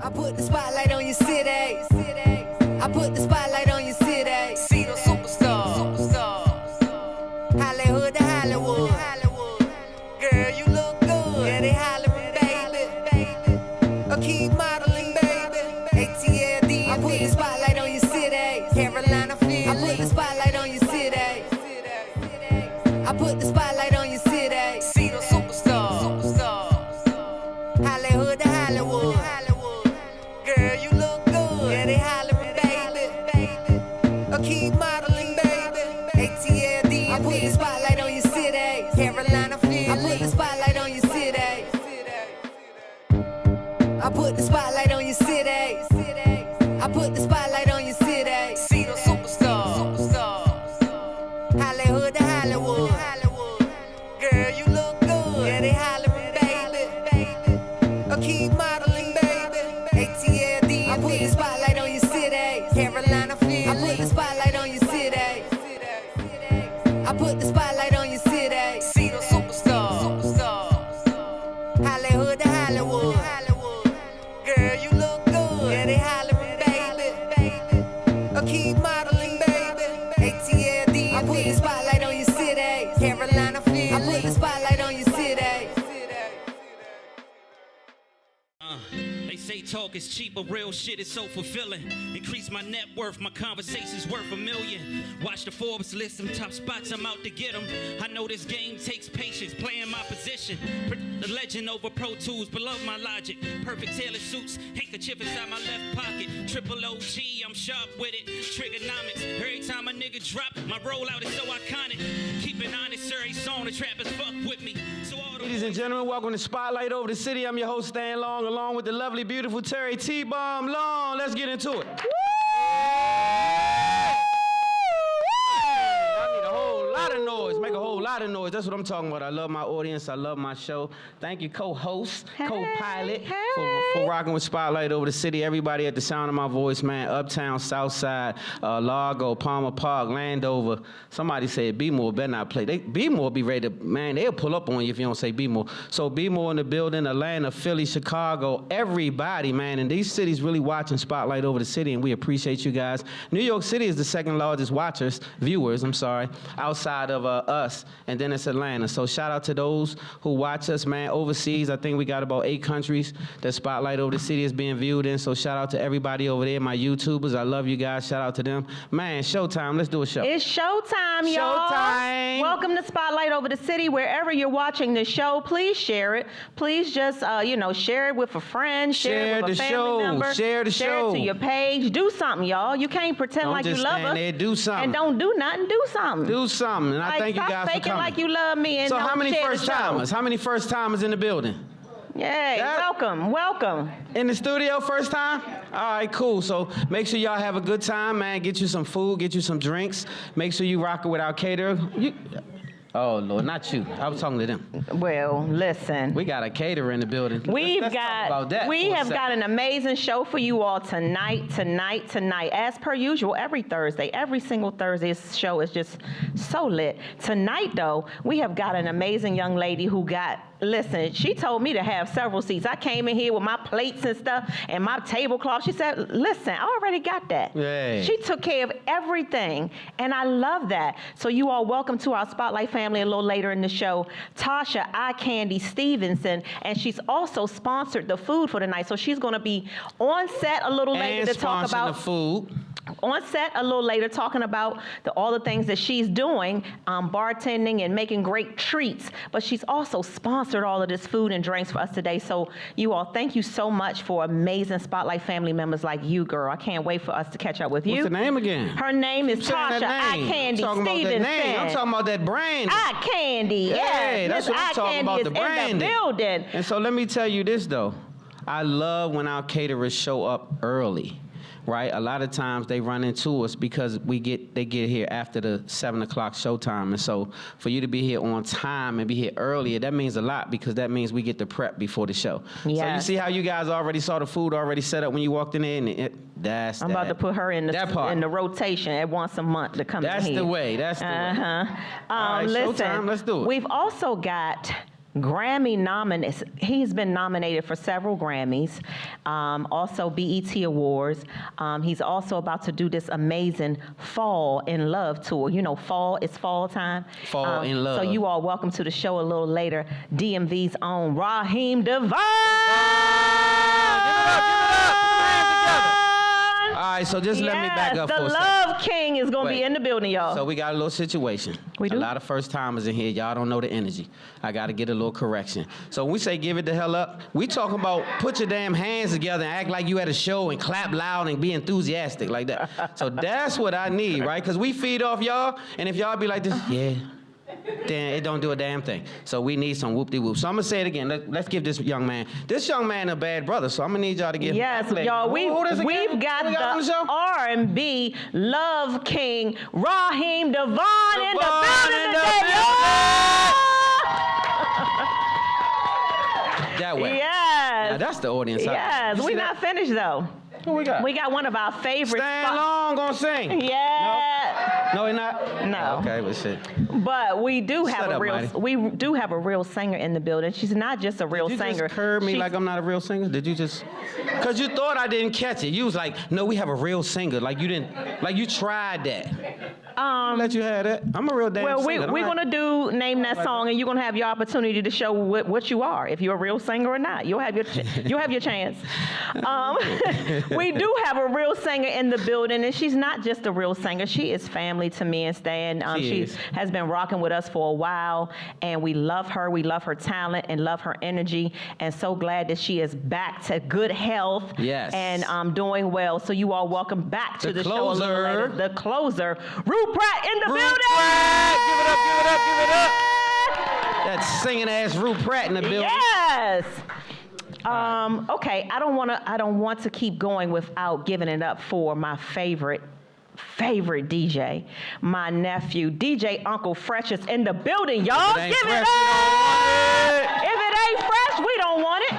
I put the spotlight on your city. I put the spotlight on your city. See the superstars. Hollywood to Hollywood. Girl, you look good. Yeah, they hollering, baby. I keep modeling, baby. ATLD. I put the spotlight on your city. Carolina Philly. I put the spotlight on your city. I put the spotlight on your city. See the superstars. Hollywood to Hollywood. Girl, you look good. Yeah, they hollering, baby. I keep modeling, baby. ATLD. I put the spotlight on your city. Carolina Philly. I put the spotlight on your city. I put the spotlight on your city. I put the spotlight on your city. See the superstars. Hollywood to Hollywood. Girl, you look good. Yeah, they hollering, baby. I keep modeling, baby. ATLD. I put the spotlight on your city. Carolina Philly. I put the spotlight on your city. I put the spotlight on your city. See the superstars. Hollywood to Hollywood. Girl, you look good. Yeah, they hollering, baby. I keep modeling, baby. ATLD. I put the spotlight on your city. Carolina Philly. I put the spotlight on your city. They say talk is cheap, but real shit is so fulfilling. Increase my net worth, my conversation's worth $1 million. Watch the Forbes list, some top spots, I'm out to get them. I know this game takes patience, playing my position. The legend over Pro Tools, below my logic. Perfect tailored suits, handkerchief inside my left pocket. Triple OG, I'm sharp with it. Trigonomics, every time a nigga drop, my rollout is so iconic. Keep it honest, sir, ain't song, the trappers fuck with me. So all the Ladies and gentlemen, welcome to Spotlight Over the City. I'm your host, Stan Long, along with the lovely, beautiful Terry T-Bomb Long. Let's get into it. I need a whole lot of noise. Make a whole lot of noise. That's what I'm talking about. I love my audience. I love my show. Thank you, co-host, co-pilot, for rocking with Spotlight Over the City. Everybody at the sound of my voice, man. Uptown, Southside, Largo, Palmer Park, Landover. Somebody said B-More better not play. B-More be ready to, man, they'll pull up on you if you don't say B-More. So B-More in the building, Atlanta, Philly, Chicago, everybody, man. And these cities really watching Spotlight Over the City, and we appreciate you guys. New York City is the second largest viewers, outside of us, and then it's Atlanta. So shout out to those who watch us, man, overseas. I think we got about 8 countries that Spotlight Over the City is being viewed in. So shout out to everybody over there, my YouTubers. I love you guys. Shout out to them. Man, showtime. Let's do a show. It's showtime, y'all. Showtime. Welcome to Spotlight Over the City. Wherever you're watching the show, please share it. Please just, share it with a friend. Share it with a family member. Share the show. Share it to your page. Do something, y'all. You can't pretend like you love us. There, do something. And don't do nothing. Do something. Do something. And I thank you guys for coming. Stop faking like you love me and so don't how many share first the show. timers? How many first timers in the building? Yay, welcome. In the studio, first time? All right, cool. So make sure y'all have a good time, man. Get you some food, get you some drinks. Make sure you rock it with our caterer. Oh, Lord, not you. I was talking to them. Well, listen. We got a caterer in the building. We have got an amazing show for you all tonight. As per usual, every single Thursday, this show is just so lit. Tonight, though, we have got an amazing young lady who listen, she told me to have several seats. I came in here with my plates and stuff and my tablecloth. She said, listen, I already got that. Yay. She took care of everything, and I love that. So you all welcome to our Spotlight family a little later in the show, Tasha Eye Candy Stevenson, and she's also sponsored the food for tonight. So she's going to be on set a little later to talk about the food. On set a little later talking about all the things that she's doing, bartending and making great treats. But she's also sponsored all of this food and drinks for us today. So you all, thank you so much for amazing Spotlight family members like you, girl. I can't wait for us to catch up with you. What's her name again? Her name is Tasha Eye Candy Stevenson. I'm talking about that brand. Eye Candy, yeah. That's what I'm talking about, the brand. In the building. And so let me tell you this, though. I love when our caterers show up early. Right, a lot of times they run into us because they get here after the 7 o'clock showtime, and so for you to be here on time and be here earlier, that means a lot because that means we get the prep before the show. Yes. So you see how you guys already saw the food already set up when you walked in there, and I'm about to put her in the rotation at once a month to come in here. That's the way. All right, listen, showtime. Let's do it. We've also got Grammy nominated. He's been nominated for several Grammys, also BET Awards. He's also about to do this amazing Fall in Love tour. You know, fall, it's fall time. Fall in Love. So you all welcome to the show a little later. DMV's own Raheem DeVaughn. All right, so just let me back up for a second. The Love King is going to be in the building, y'all. So we got a little situation. We do? A lot of first-timers in here. Y'all don't know the energy. I got to get a little correction. So when we say give it the hell up, we talking about put your damn hands together and act like you at a show and clap loud and be enthusiastic like that. So that's what I need, right? Because we feed off y'all, and if y'all be like this, yeah, then it don't do a damn thing. So we need some whoop-de-whoop. So I'm going to say it again. Let's give this young man a bad brother, so I'm going to need y'all to give him. Yes, y'all, we've got the R&B Love King, Raheem DeVaughn in the building today, That way. Yes. Now, that's the audience. Yes, we're not finished, though. Who we got? We got one of our favorite. Stan Long gonna sing. Yeah. No, he not. No. Okay, but shit. But we do have Mighty. we do have a real singer in the building. She's not just a real Did you singer. just curb me like I'm not a real singer? Did you just? Cause you thought I didn't catch it. You was like, no, we have a real singer. Like you didn't. Like you tried that. I'll let you have that. I'm a real damn singer. Well, we're gonna name that song, and you're gonna have your opportunity to show what you are, if you're a real singer or not. You'll have your chance. We do have a real singer in the building, and she's not just a real singer. She is family to me and Stan. She has been rocking with us for a while, and we love her. We love her talent and love her energy, and so glad that she is back to good health. Yes. And doing well. So you all welcome back to the show a little later. The closer, Rue Pratt in the building. Pratt. Give it up, give it up, give it up. That singing ass Rue Pratt in the building. Yes. Okay, I don't want to keep going without giving it up for my favorite DJ, my nephew, DJ Uncle Fresh is in the building, y'all. Give it up. If it ain't fresh, we don't want it.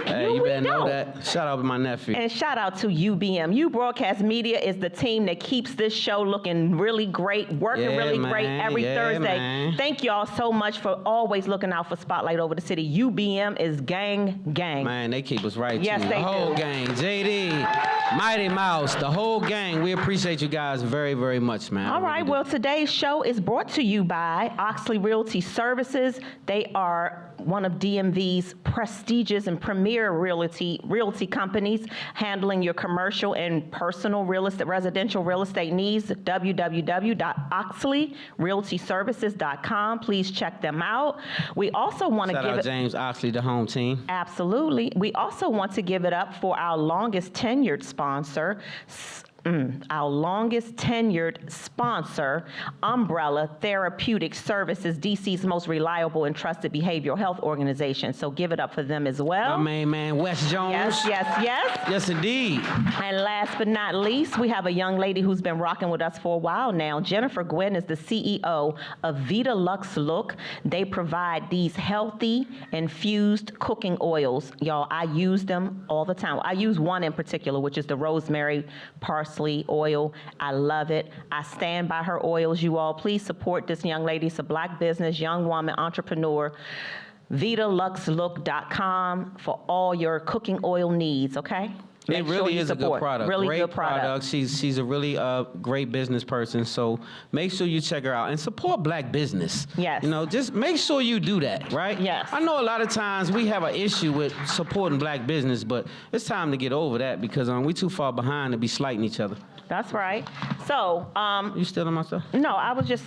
Hey, you better know that. Shout out to my nephew. And shout out to UBM. U Broadcast Media is the team that keeps this show looking really great, working great every Thursday. Man. Thank y'all so much for always looking out for Spotlight Over the City. UBM is gang. Man, they keep us right, yes, too. They the whole do. gang. JD, Mighty Mouse, the whole gang. We appreciate you guys very, very much, man. All right, well, today's show is brought to you by Oxley Realty Services. They are one of DMV's prestigious and premier realty companies, handling your commercial and personal residential real estate needs. www.oxleyrealtyservices.com. Please check them out. We also want to give James Oxley, the home team. Absolutely. We also want to give it up for our longest tenured sponsor, Umbrella Therapeutic Services, DC's most reliable and trusted behavioral health organization. So give it up for them as well. My main man, Wes Jones. Yes. Yes, indeed. And last but not least, we have a young lady who's been rocking with us for a while now. Jennifer Gwynn is the CEO of Vita Lux Look. They provide these healthy infused cooking oils. Y'all, I use them all the time. I use one in particular, which is the rosemary parsley oil. I love it. I stand by her oils, you all. Please support this young lady. It's a Black business, young woman, entrepreneur. VitaLuxLook.com for all your cooking oil needs, okay? It really is a good product. Really great good product. She's a really great business person. So make sure you check her out and support Black business. Yes. You know, just make sure you do that, right? Yes. I know a lot of times we have an issue with supporting Black business, but it's time to get over that because we too far behind to be slighting each other. That's right. So, you still on my stuff? No, I was just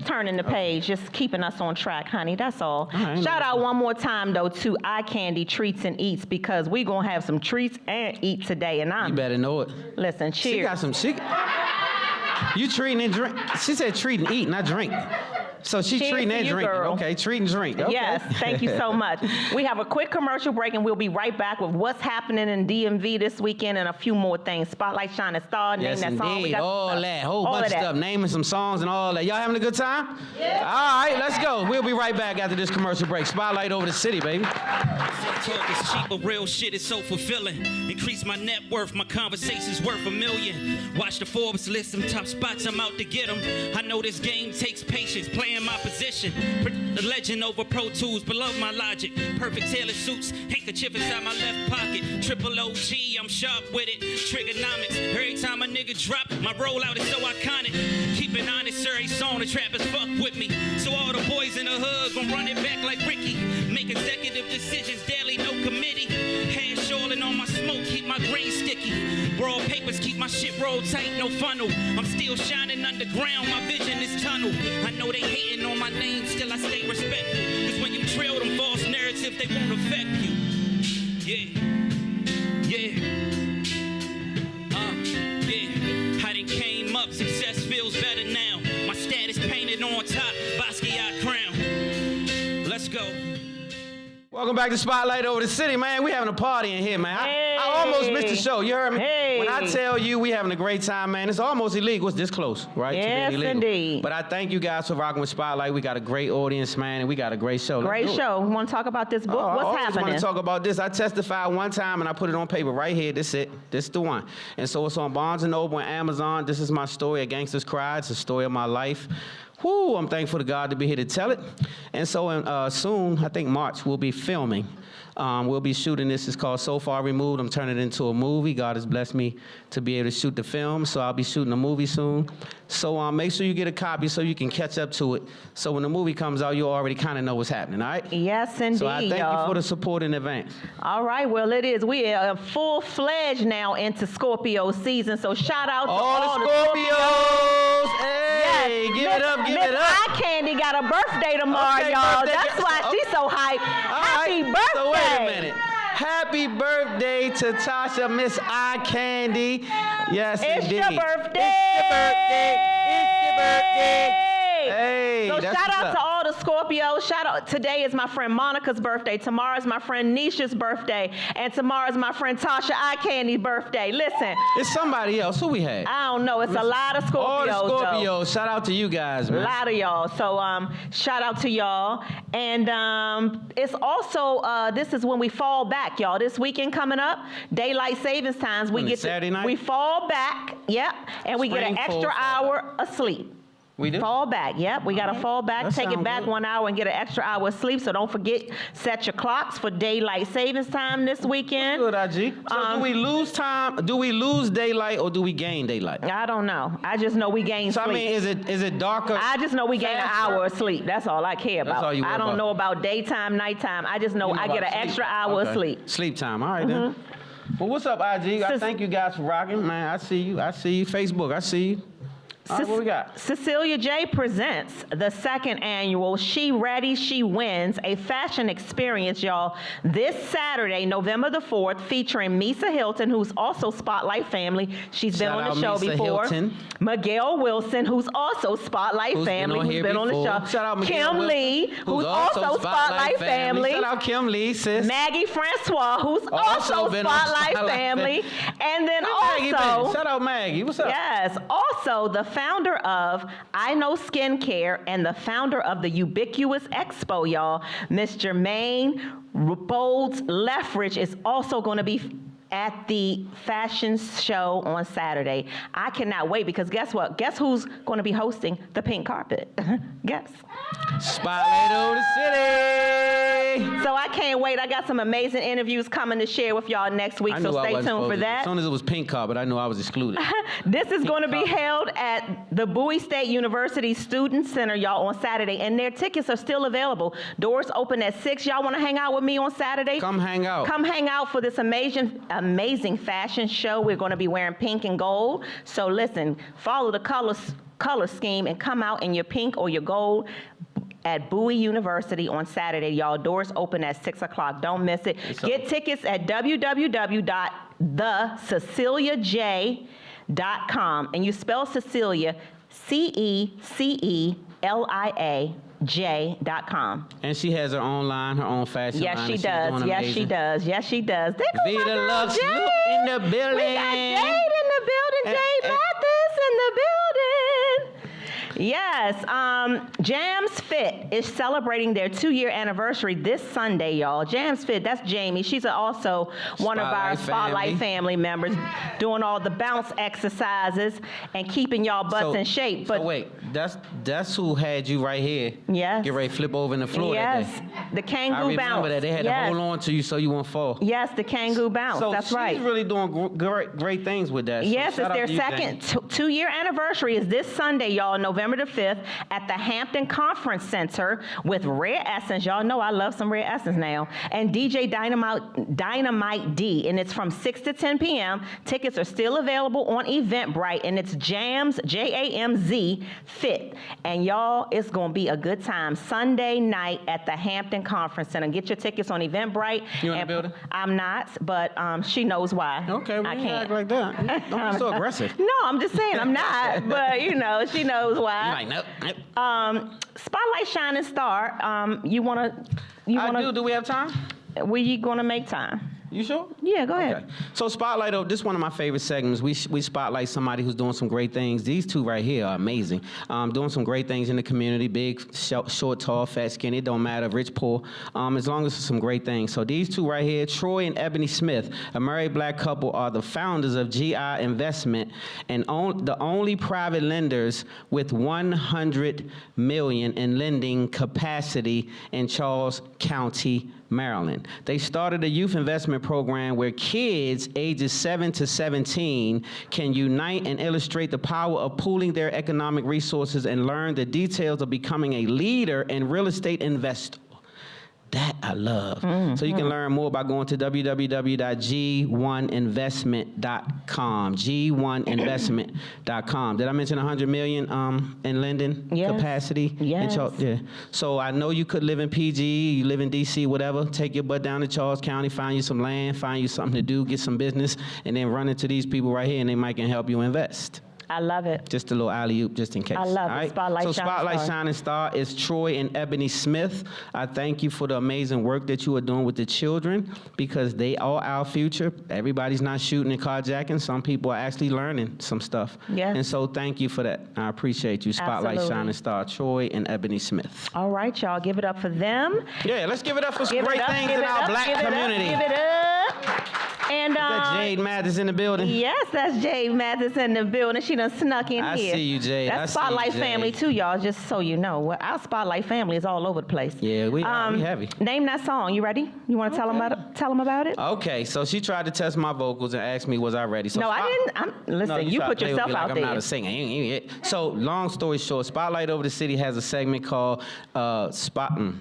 turning the page, just keeping us on track, honey. That's all. Shout out one more time though to Eye Candy Treats and Eats because we gonna have some treats and eat today, and You better know it. Listen, cheers. She got some. You treating and drink. She said treat and eat, not drink. So she's treating and drinking. Girl. Okay, treat and drink. Okay. Yes, thank you so much. We have a quick commercial break, and we'll be right back with what's happening in DMV this weekend and a few more things. Spotlight Shining Star, name yes, that indeed. song. We got all that, whole bunch of stuff, naming some songs and all that. Y'all having a good time? Yeah. All right, let's go. We'll be right back after this commercial break. Spotlight Over the City, baby. Talk is cheap, but real shit is so fulfilling. Increase my net worth, my conversations worth $1 million. Watch the Forbes list, some top spots, I'm out to get them. I know this game takes patience, playing my position. The legend over Pro Tools, below my logic. Perfect tailored suits, handkerchief inside my left pocket. Triple OG, I'm sharp with it. Trigonomics, every time a nigga drop, my rollout is so iconic. Keep it honest, sir, ain't song, the trappers fuck with me. So all the boys in the hood gon' run it back like Ricky. Make executive decisions daily, no committee. Hand shawling on my smoke, keep my green sticky. Broad papers, keep my shit rolled tight, no funnel. I'm still shining underground, my vision is tunnel. I know they hating on my name, still I stay respectful. Cause when you trail them false narratives, they won't affect you. Yeah, yeah. I done came up, success feels better now. My status painted on top, Basquiat crown. Let's go. Welcome back to Spotlight Over the City, man. We having a party in here, man. I almost missed the show. You heard me? Hey. When I tell you we having a great time, man, it's almost illegal. It's this close, right? Yes, to being illegal. indeed. But I thank you guys for rocking with Spotlight. We got a great audience, man, and we got a great show. Great show. Want to talk about this book? What's I happening? want to talk about this. I testified one time, and I put it on paper right here. This it. This is the one. And so it's on Barnes & Noble and Amazon. This is my story, A Gangster's Cry. It's a story of my life. Whoo, I'm thankful to God to be here to tell it. And so soon, I think March, we'll be filming. We'll be shooting this. It's called So Far Removed. I'm turning it into a movie. God has blessed me to be able to shoot the film, so I'll be shooting a movie soon. So make sure you get a copy so you can catch up to it. So when the movie comes out, you already kind of know what's happening, all right? Yes, indeed, So I thank you for the support in advance. All right, well, it is. We are full-fledged now into Scorpio season, so shout out to all the Scorpios! Hey, yes. give it up, give it up. Eye Candy got a birthday tomorrow, Okay, y'all. birthday. That's why she's so hyped. Happy birthday. So wait a minute. Happy birthday to Tasha, Miss Eye Candy. Yes, It's indeed. your birthday. It's your birthday. It's your birthday. Hey, so that's shout what's out up. to all the Scorpios. Shout out. Today is my friend Monica's birthday. Tomorrow's my friend Nisha's birthday. And tomorrow's my friend Tasha Eye Candy's birthday. Listen. It's somebody else. Who we had? I don't know. It's a lot of Scorpios. All the Scorpios. Though. Shout out to you guys, man. A lot of y'all. So shout out to y'all. And it's also, this is when we fall back, y'all. This weekend coming up, daylight savings times. We get Saturday night? We fall back, yep. And we get an Spring, extra fall hour of sleep. We do? Fall back, yep. We got to fall back, That take it sound back good. 1 hour and get an extra hour of sleep. So don't forget, set your clocks for daylight savings time this weekend. Good, IG. So do we lose time? Do we lose daylight or do we gain daylight? I don't know. I just know we gain So sleep. I mean, is it darker? I just know we gain an faster? hour of sleep. That's all I care about. all you worry I don't about. know about daytime, nighttime. I just know You know I get about an sleep. extra hour of Okay. sleep. Sleep time. All right, then. Well, what's up, IG? I Sis- thank you guys for rocking. Man, I see you. I see you. Facebook, I see you. All right, what we got? Cecilia J presents the second annual She Ready, She Wins, a fashion experience, y'all, this Saturday, November the 4th, featuring Misa Hilton, who's also Spotlight family. She's been Shout on out the show Misa before. Hilton. Miguel Wilson, who's also Spotlight Who's been family, on who's here been on the before. show. Shout out Miguel Kim Wilson, Lee, who's also Spotlight family. Shout out Kim Lee, sis. Maggie Francois, who's also been on Spotlight family. And then Maggie also... been? Shout out Maggie. What's up? Yes. Also, the founder of I Know Skincare and the founder of the Ubiquitous Expo, y'all, Miss Jermaine Bolds Leffridge, is also going to be at the fashion show on Saturday. I cannot wait because guess what? Guess who's going to be hosting the pink carpet? Guess. Spotlight over the city. So I can't wait. I got some amazing interviews coming to share with y'all next week, I so knew I stay wasn't tuned for supposed to. that. As soon as it was pink carpet, I knew I was excluded. This is going to be held at the Bowie State University Student Center, y'all, on Saturday, and their tickets are still available. Doors open at 6. Y'all want to hang out with me on Saturday? Come hang out. Come hang out for this amazing fashion show. We're going to be wearing pink and gold. So listen, follow the color scheme and come out in your pink or your gold at Bowie University on Saturday, y'all. Doors open at 6 o'clock. Don't miss it. Get tickets at www.thececiliaj.com. And you spell Cecilia, CECELIAJ.com. And she has her own line, her own fashion Yes, line. she and she's does. doing Yes, amazing. she does. Yes, she does. There goes my Vida girl, Lux Jade. Look in the building. We got Jade in the building. Jade Mathis in the building. Yes, Jam's Fit is celebrating their 2-year anniversary this Sunday, y'all. Jams Fit, that's Jamie. She's also one of our Spotlight family members, doing all the bounce exercises and keeping y'all butts in shape. But so wait, that's who had you right here. Yes. Get ready to flip over in the floor that day. The Kangoo bounce. I remember that. They had to hold on to you so you won't fall. Yes, the Kangoo bounce. So that's right. she's really doing great things with that. Yes, so it's their second 2-year anniversary is this Sunday, y'all, November the 5th at the Hampton Conference Center with Rare Essence. Y'all know I love some Rare Essence now. And DJ Dynamite D. And it's from 6 to 10 p.m. Tickets are still available on Eventbrite. And it's Jams, J-A-M-Z, Fit. And y'all, it's going to be a good time. Sunday night at the Hampton Conference Center. Get your tickets on Eventbrite. You in the building? I'm not, but she knows why. Okay, well, I you can't. act like that. Don't be so aggressive. No, I'm just saying I'm not, but she knows why. You're like, nope. Spotlight Shining Star. You wanna? I do. Do we have time? We gonna make time. You sure? Yeah, go ahead. Okay. So Spotlight, this is one of my favorite segments. We spotlight somebody who's doing some great things. These two right here are amazing. Doing some great things in the community, big, short, tall, fat, skinny, it don't matter, rich, poor, as long as it's some great things. So these two right here, Troy and Ebony Smith, a married black couple, are the founders of GI Investment and the only private lenders with $100 million in lending capacity in Charles County, Maryland. They started a youth investment program where kids ages 7 to 17 can unite and illustrate the power of pooling their economic resources and learn the details of becoming a leader and real estate investor. That I love. So you can learn more by going to www.g1investment.com. G1investment.com. Did I mention 100 million in lending capacity? Yes. Yeah. So I know you could live in PG, you live in DC, whatever. Take your butt down to Charles County, find you some land, find you something to do, get some business, and then run into these people right here, and they might can help you invest. I love it. Just a little alley-oop, just in case. I love it. So Spotlight Shining Star is Troy and Ebony Smith. I thank you for the amazing work that you are doing with the children because they are our future. Everybody's not shooting and carjacking. Some people are actually learning some stuff. Yes. And so thank you for that. I appreciate you. Spotlight Shining Star, Troy and Ebony Smith. All right, y'all. Give it up for them. Yeah, let's give it up for some great things in our black community. Give it up. And that Jade Mathis in the building? Yes, that's Jade Mathis in the building. She done snuck in here. I see you, Jade. That's Spotlight family too, y'all. Just so you know, our Spotlight family is all over the place. Yeah, we heavy. Name that song. You ready? You want to tell them about it? Okay, so she tried to test my vocals and asked me was I ready. So no, I didn't. Listen, you put yourself out there. I'm not a singer. So long story short, Spotlight Over the City has a segment called What did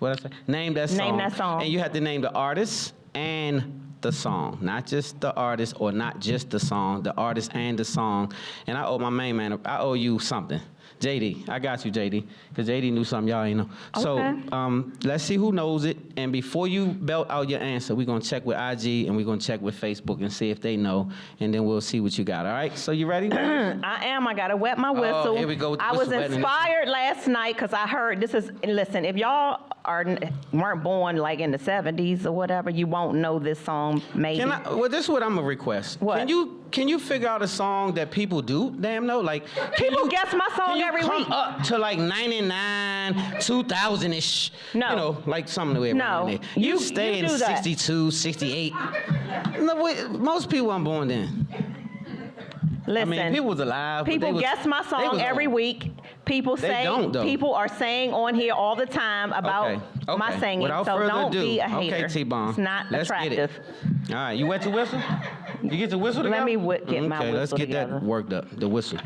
I say? Name that song. Name that song. And you have to name the artist and the song, not just the artist or not just the song, the artist and the song. And I owe my main man, I owe you something. JD, I got you, JD, because JD knew something y'all ain't know. Okay. So let's see who knows it. And before you belt out your answer, we're going to check with IG and we're going to check with Facebook and see if they know. And then we'll see what you got, all right? So you ready? I am. I got to wet my whistle. Oh, here we go. I was inspired last night because I heard listen, if y'all weren't born like in the 70s or whatever, you won't know this song maybe. Well, this is what I'm going to request. What? Can you figure out a song that people do? Damn no, like people guess my song every week. Come up to like 99, 2000-ish. No. You know, like something weird. No. There. You stay in 62, 68. No, most people weren't born then. Listen, I mean, people was alive. People guess my song every week. People people are saying on here all the time about my singing. Without so further don't ado, be a hater. Okay, T-Bone. It's not Let's attractive. Get it. All right, you wet your whistle? You get your whistle together? Let me get my whistle let's get together. that worked up, the whistle.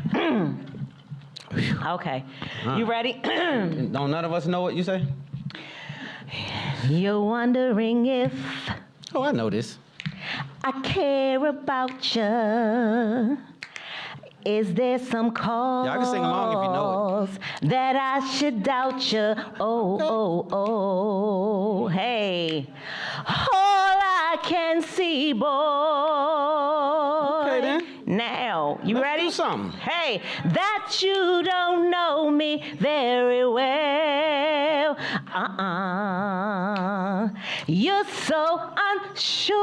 Okay. You ready? Don't none of us know what you say? You're wondering if I know this. I care about you. Is there some cause I can sing along if you know it. that I should doubt you? Oh, hey. All I can see, boy. Okay, then. Now, you Let's ready? do something. Hey, that you don't know me very well. You're so unsure,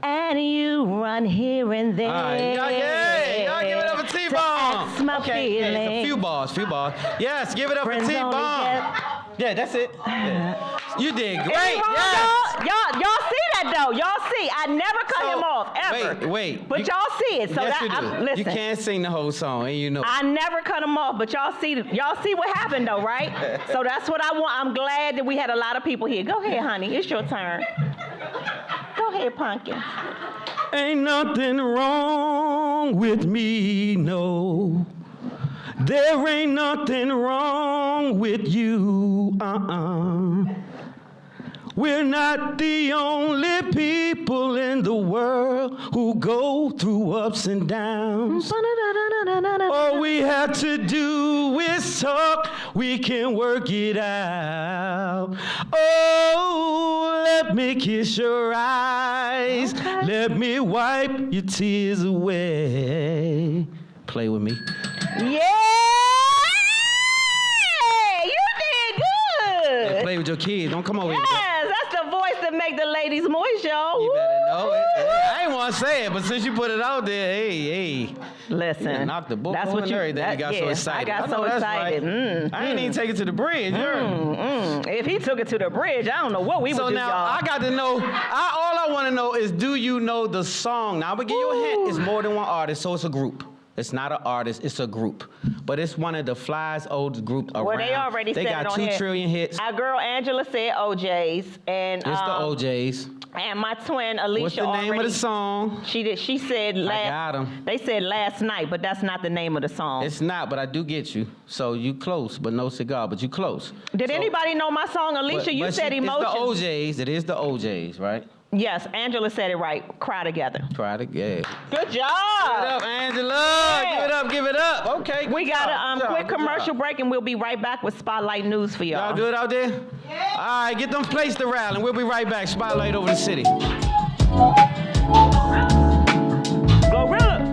and you run here and there. Y'all give it up for T-Bone. To ask my Okay, feelings. yeah, it's a few bars. Yes, give it up Friends for only T-Bomb. get- Yeah, that's it. Yeah. You did great. Ain't wrong, Yes. y'all see that though. Y'all see. I never cut So, him off ever. Wait. But y'all see it. So yes, that you do. listen. You can't sing the whole song, and you know. I never cut him off, but y'all see what happened though, right? So that's what I want. I'm glad that we had a lot of people here. Go ahead, honey. It's your turn. Go ahead, Pumpkin. Ain't nothing wrong with me, no. There ain't nothing wrong with you, We're not the only people in the world who go through ups and downs. All we have to do is talk, we can work it out. Oh, let me kiss your eyes. Okay. Let me wipe your tears away. Play with me. Yeah! You did good! Play with your kids. Don't come over here. Yes, that's the voice that make the ladies moist, y'all. You better know it. I ain't want to say it, but since you put it out there, hey. Listen, Knock the book that's over what and everything. You got so excited. I got know so that's excited. Right. I ain't even take it to the bridge. You heard? If he took it to the bridge, I don't know what we So would do, now y'all. I got to know. All I want to know is, do you know the song? Now I'm gonna give you a hint. It's more than one artist, so it's a group. It's not an artist, it's a group. But it's one of the flyest oldest group around. Well, they already They said got it on 2 here. trillion hits. Our girl Angela said OJ's, and It's the OJs. and my twin Alicia What's the name already, of the song? She did. She said last. got 'em. They said last night, but that's not the name of the song. It's not, but I do get you. So you close, but no cigar, but you close. Did So- anybody know my song, Alicia? but- You but said Emotions. It's the OJs. It is the OJs, right? Yes, Angela said it right. Cry together. Try to get. Good job. Give it up, Angela. Yeah. Give it up. Okay. We good got job, a good quick job. commercial break, and we'll be right back with Spotlight News for y'all. Y'all good out there? Yeah. All right, get them plates to rally. We'll be right back. Spotlight over the city. Glorilla.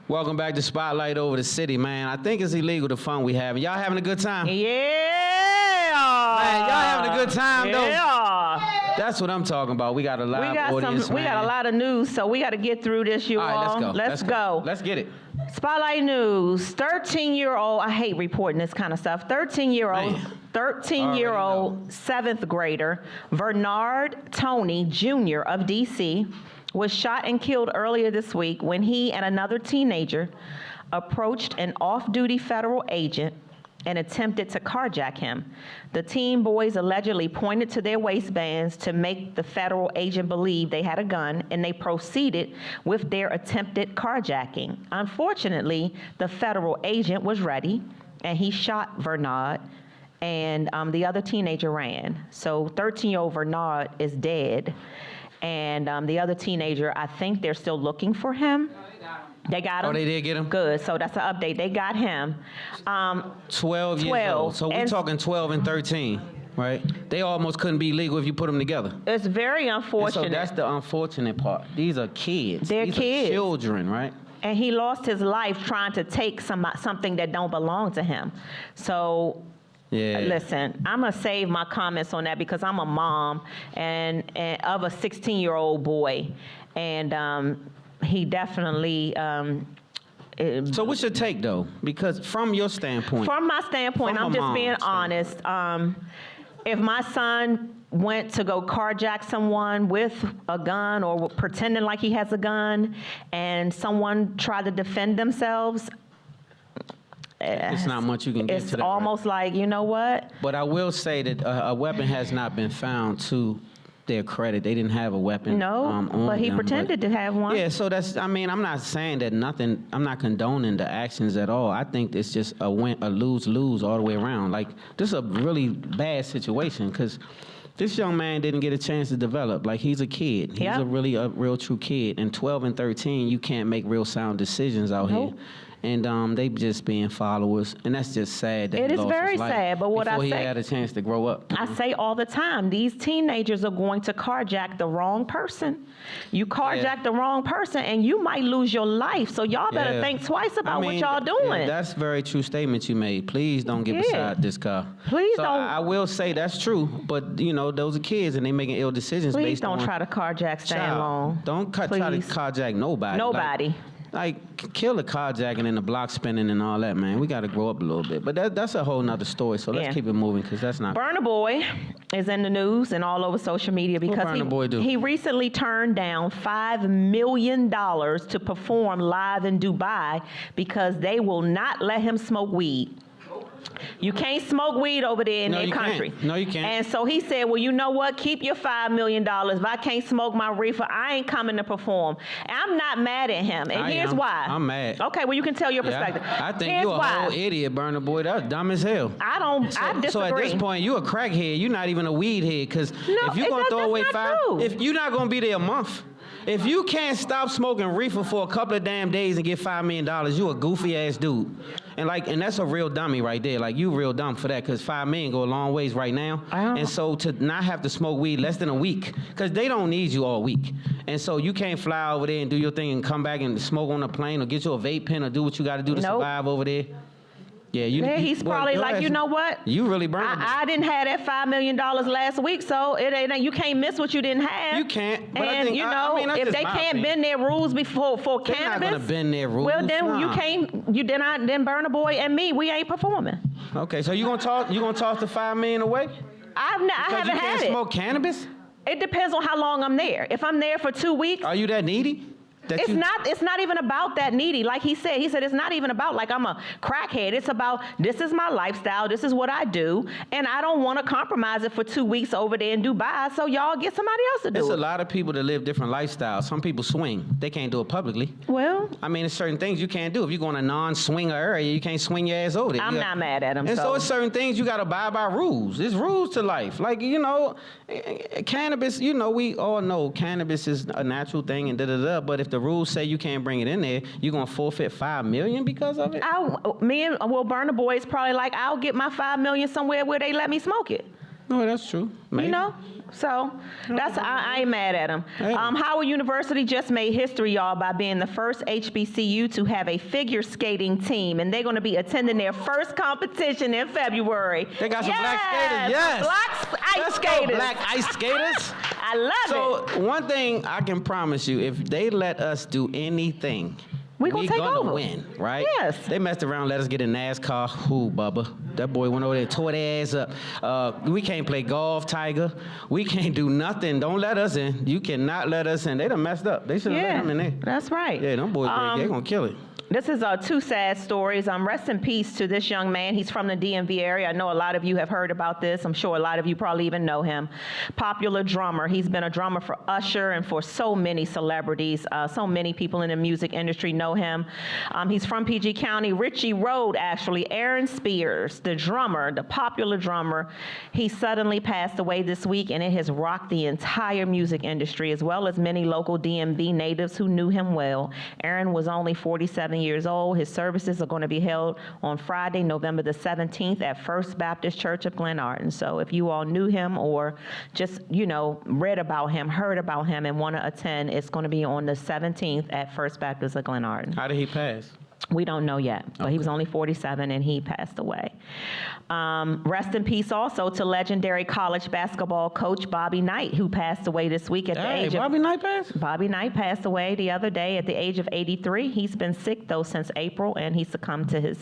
Welcome back to Spotlight Over the City, man. I think it's illegal the fun we having. Y'all having a good time? Yeah. Man, y'all having a good time, though? Yeah. That's what I'm talking about. We got a live audience, We got a lot of news, so we got to get through this, you all. All right, Let's go. Let's get it. Spotlight News. 13-year-old, I hate reporting this kind of stuff. 13-year-old, 7th grader, Bernard Tony Jr. of D.C., was shot and killed earlier this week when he and another teenager approached an off-duty federal agent and attempted to carjack him. The teen boys allegedly pointed to their waistbands to make the federal agent believe they had a gun, and they proceeded with their attempted carjacking. Unfortunately, the federal agent was ready, and he shot Bernard, and the other teenager ran. So 13-year-old Bernard is dead. And the other teenager, I think they're still looking for him. They got him. Oh, they did get him? Good. So that's an update. They got him. 12 years old. So we're talking 12 and 13, right? They almost couldn't be legal if you put them together. It's very unfortunate. And so that's the unfortunate part. These are kids. They're These kids. Are children, right? And he lost his life trying to take something that don't belong to him. So. Yeah. Listen, I'm going to save my comments on that because I'm a mom and of a 16-year-old boy. And he definitely... So what's your take, though? Because from your standpoint... From my standpoint, I'm just being honest. If my son went to go carjack someone with a gun or pretending like he has a gun and someone tried to defend themselves... It's not much you can get to that. It's almost like, you know what? But I will say that a weapon has not been found to their credit. They didn't have a weapon. No, but he pretended to have one. Yeah, so that's, I mean, I'm not saying that nothing, I'm not condoning the actions at all. I think it's just a lose-lose all the way around. Like, this is a really bad situation because this young man didn't get a chance to develop. Like, he's a kid. He's a real true kid. And 12 and 13, you can't make real sound decisions out here. And they just being followers, and that's just sad. That it he is lost very his life sad, but what I say, before he had a chance to grow up. I say all the time, these teenagers are going to carjack the wrong person. You carjack the wrong person, and you might lose your life. So y'all better think twice about what y'all doing. Yeah, that's a very true statement you made. Please don't get beside this car. Please don't. I will say that's true, but you know those are kids, and they making ill decisions. Please based don't on try to carjack Stan Long. Don't try to carjack nobody. Nobody. Like kill the carjacking and the block spinning and all that, man. We got to grow up a little bit. But that's a whole nother story, so let's keep it moving because that's not... Burna Boy is in the news and all over social media because he recently turned down $5 million to perform live in Dubai because they will not let him smoke weed. You can't smoke weed over there in their country. No, you can't. And so he said, well, you know what? Keep your $5 million. If I can't smoke my reefer, I ain't coming to perform. And I'm not mad at him. And here's why. I'm mad. Okay, well, you can tell your perspective. I think you're a whole idiot, Burna Boy. That's dumb as hell. I disagree. So at this point, you a crackhead. You're not even a weed head. Because if you're going to throw away if you're not going to be there a month, if you can't stop smoking reefer for a couple of damn days and get $5 million, you a goofy ass dude. And that's a real dummy right there. Like, you real dumb for that because $5 million go a long ways right now. And so to not have to smoke weed less than a week, because they don't need you all week. And so you can't fly over there and do your thing and come back and smoke on a plane or get you a vape pen or do what you got to do to survive over there. Yeah, he's probably like, you know what? You really burned it. I didn't have that $5 million last week, so it ain't. You can't miss what you didn't have. You can't. But and I think, if they can't bend their rules for cannabis, they're not gonna bend their rules. Well, then you can't. Then Burna Boy and me, we ain't performing. Okay, so you gonna toss the $5 million away? I haven't had it. You can't smoke cannabis? It depends on how long I'm there. If I'm there for 2 weeks, are you that needy? It's not even about that needy. Like he said it's not even about like I'm a crackhead. It's about this is my lifestyle, this is what I do, and I don't want to compromise it for 2 weeks over there in Dubai, so y'all get somebody else to do it. There's a lot of people that live different lifestyles. Some people swing. They can't do it publicly. Well, I mean, there's certain things you can't do. If you go in a non-swinger area, you can't swing your ass over there. I'm not mad at him. And so it's certain things you got to abide by rules. There's rules to life. Like, cannabis, we all know cannabis is a natural thing and da-da-da, but if the rules say you can't bring it in there, you're going to forfeit $5 million because of it? Burna Boy is probably like, I'll get my $5 million somewhere where they let me smoke it. No, that's true. Maybe. You know? So I ain't mad at him. Hey. Howard University just made history, y'all, by being the first HBCU to have a figure skating team, and they're going to be attending their first competition in February. They got some black skaters, yes. Black ice Let's skaters. Go, black ice skaters. I love it. So one thing I can promise you, if they let us do anything, we gonna take over. Win, right? Yes. They messed around, let us get in NASCAR. Who, Bubba? That boy went over there and tore their ass up. We can't play golf, Tiger. We can't do nothing. Don't let us in. You cannot let us in. They done messed up. They should have let them in there. That's right. Yeah, them boys, they're going to kill it. This is two sad stories. Rest in peace to this young man. He's from the DMV area. I know a lot of you have heard about this. I'm sure a lot of you probably even know him. Popular drummer. He's been a drummer for Usher and for so many celebrities. So many people in the music industry know him. He's from PG County, Ritchie Road, actually. Aaron Spears, the drummer, the popular drummer, he suddenly passed away this week, and it has rocked the entire music industry, as well as many local DMV natives who knew him well. Aaron was only 47 years old. His services are going to be held on Friday, November the 17th at First Baptist Church of Glenarden. So if you all knew him or just, read about him, heard about him, and want to attend, it's going to be on the 17th at First Baptist of Glenarden. How did he pass? We don't know yet, but he was only 47 and he passed away. Rest in peace also to legendary college basketball coach Bobby Knight, who passed away this week at the age of... Bobby Knight passed? Bobby Knight passed away the other day at the age of 83. He's been sick, though, since April, and he succumbed to his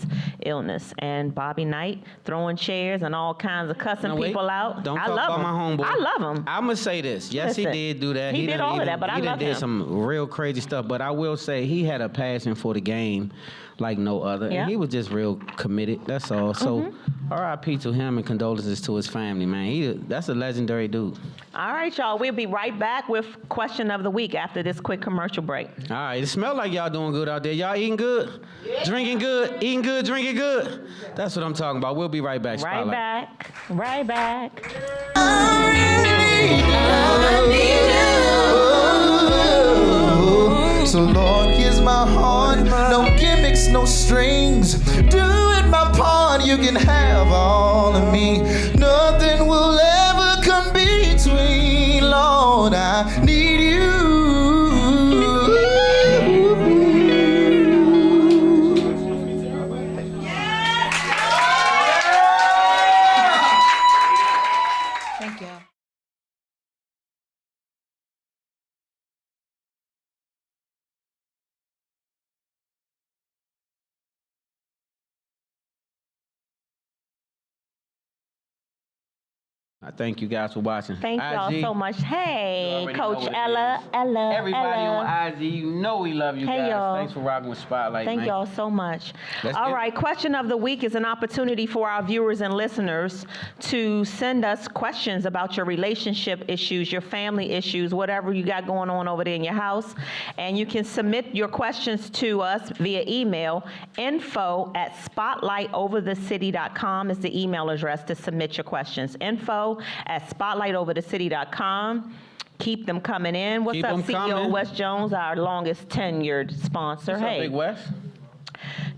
illness. And Bobby Knight throwing chairs and all kinds of cussing people out. Don't talk about my homeboy. I love him. I'm going to say this. Yes, Listen, he did do that. He did all of that, but I love him. He did some real crazy stuff, but I will say he had a passion for the game like no other. Yeah. And he was just real committed, that's all. So R.I.P. to him and condolences to his family, man. That's a legendary dude. All right, y'all. We'll be right back with question of the week after this quick commercial break. All right. It smells like y'all doing good out there. Y'all eating good? Yeah. Drinking good? Eating good? Drinking good? That's what I'm talking about. We'll be right back. Right back. Right back. So Lord, here's my heart, no gimmicks, no strings. Doing my part, you can have all of me. Nothing will ever come between. Lord, I need you. Thank you. I thank you guys for watching. Thank y'all IG, so much. Hey, you Coach know what it Ella. Everybody Ella. on IG, you know we love you Hey, guys. y'all. Thanks for rocking with Spotlight, Thank man. y'all so much. Let's All get it. right, question of the week is an opportunity for our viewers and listeners to send us questions about your relationship issues, your family issues, whatever you got going on over there in your house. And you can submit your questions to us via email. info@spotlightoverthecity.com is the email address to submit your questions. info@spotlightoverthecity.com. Keep them coming in. What's Keep up, them CEO coming. Wes Jones, our longest tenured sponsor? What's up, Hey. Big West?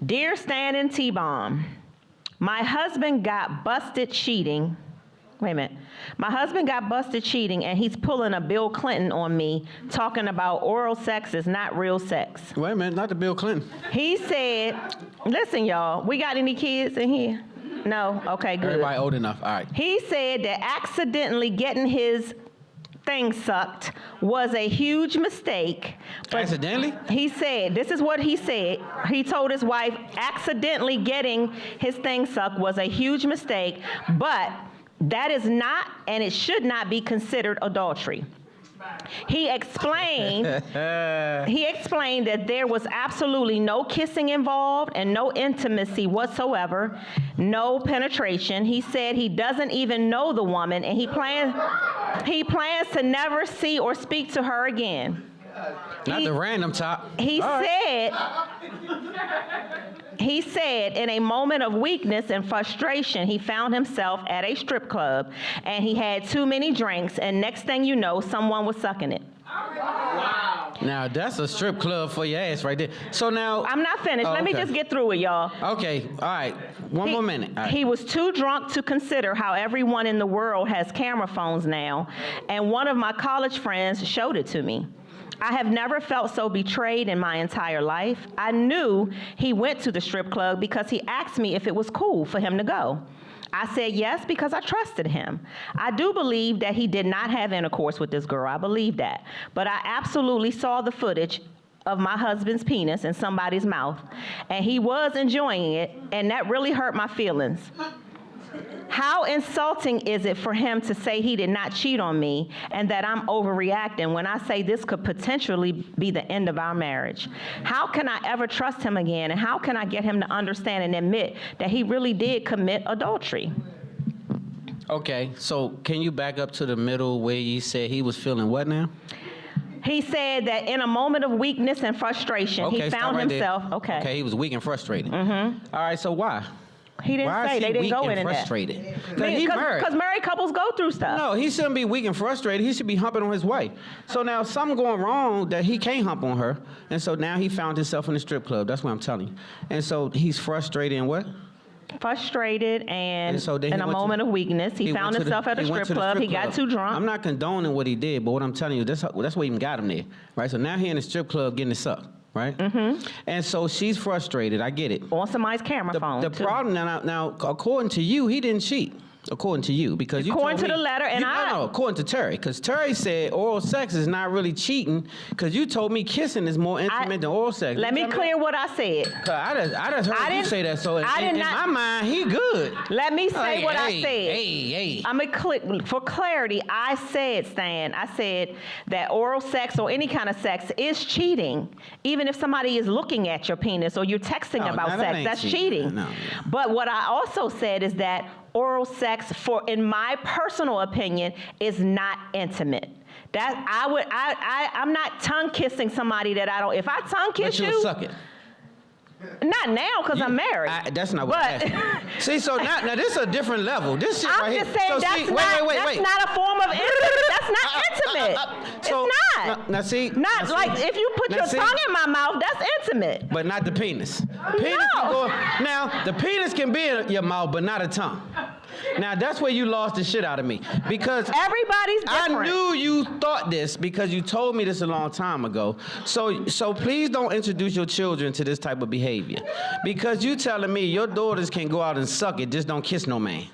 Dear Stan and T-Bomb, my husband got busted cheating. Wait a minute. My husband got busted cheating, and he's pulling a Bill Clinton on me, talking about oral sex is not real sex. Wait a minute, not the Bill Clinton. He said, listen, y'all, we got any kids in here? No? Okay, good. Everybody old enough, all right. He said that accidentally getting his thing sucked was a huge mistake. But Accidentally? he said, this is what he said. He told his wife accidentally getting his thing sucked was a huge mistake, but that is not and it should not be considered adultery. He explained that there was absolutely no kissing involved and no intimacy whatsoever, no penetration. He said he doesn't even know the woman, and he plans to never see or speak to her again. Not the random top. He said in a moment of weakness and frustration, he found himself at a strip club and he had too many drinks, and next thing you know, someone was sucking it. Wow. Now, that's a strip club for your ass right there. So now... I'm not finished. Let me just get through it, y'all. Okay, all right. One more minute. All right. He was too drunk to consider how everyone in the world has camera phones now, and one of my college friends showed it to me. I have never felt so betrayed in my entire life. I knew he went to the strip club because he asked me if it was cool for him to go. I said yes because I trusted him. I do believe that he did not have intercourse with this girl. I believe that. But I absolutely saw the footage of my husband's penis in somebody's mouth, and he was enjoying it, and that really hurt my feelings. How insulting is it for him to say he did not cheat on me and that I'm overreacting when I say this could potentially be the end of our marriage? How can I ever trust him again, and how can I get him to understand and admit that he really did commit adultery? Okay, so can you back up to the middle where you said he was feeling what now? He said that in a moment of weakness and frustration, he found himself, Okay, he was weak and frustrated. All right, so why? He didn't say. They didn't go into that. Frustrated? Because married couples go through stuff. No, he shouldn't be weak and frustrated. He should be humping on his wife. So now something going wrong that he can't hump on her, and so now he found himself in the strip club. That's what I'm telling you. And so he's frustrated and what? Frustrated and so in a moment of weakness, he found himself at a strip club. He got too drunk. I'm not condoning what he did, but what I'm telling you, that's what even got him there, right? So now he in the strip club getting this up. Right? Mm-hmm. And so she's frustrated. I get it. On somebody's camera phone. The problem now, according to you, he didn't cheat. According to you, because you according told to me, the letter, and no, according to Terry, because Terry said oral sex is not really cheating, because you told me kissing is more intimate than oral sex. Let me clear what I said. I just heard you say that, so in my mind, he good. Let me say what I said. Hey. For clarity, I said, Stan, I said that oral sex or any kind of sex is cheating, even if somebody is looking at your penis or you're texting about sex. That's cheating. No. But what I also said is that oral sex, in my personal opinion, is not intimate. I'm not tongue kissing somebody that I don't. If I tongue kiss you, suck it. Not now, because I'm married. That's not what I asked. See, so now this is a different level. This shit I'm right just saying that's not a form of intimate. That's not intimate. It's not. Now see. Not like if you put your tongue in my mouth, that's intimate. But not the penis. No. Now, the penis can be in your mouth, but not a tongue. Now, that's where you lost the shit out of me. Because everybody's different. I knew you thought this because you told me this a long time ago. So please don't introduce your children to this type of behavior. Because you telling me your daughters can go out and suck it, just don't kiss no man.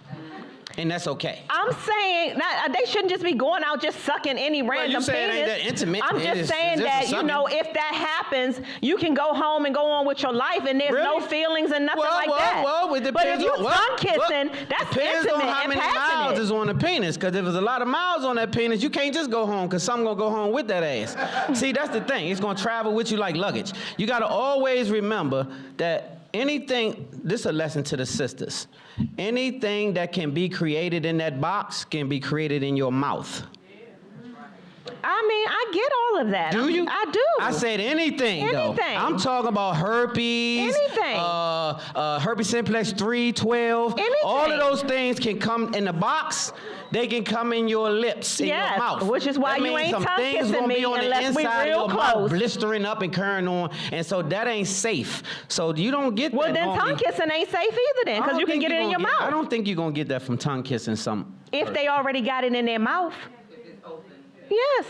And that's okay. I'm saying they shouldn't just be going out just sucking any random penis. It ain't that intimate. I'm just saying that, if that happens, you can go home and go on with your life and there's no feelings and nothing like that. Well, it depends. But if you tongue kissing, that's depends intimate on how many miles is on the penis. Because if there's a lot of miles on that penis, you can't just go home because some going to go home with that ass. See, that's the thing. It's going to travel with you like luggage. You got to always remember that anything, this is a lesson to the sisters. Anything that can be created in that box can be created in your mouth. I mean, I get all of that. Do you? I do. I said anything, though. I'm talking about herpes. Anything. Herpes simplex 3, 12. Anything. All of those things can come in the box. They can come in your lips, in your mouth. Which is why you ain't tongue kissing me unless we real close. Blistering up and carrying on, and so that ain't safe. So you don't get that. Well, then tongue kissing ain't safe either then, because you can get it in your mouth. I don't think you're going to get that from tongue kissing some. If they already got it in their mouth. Yes.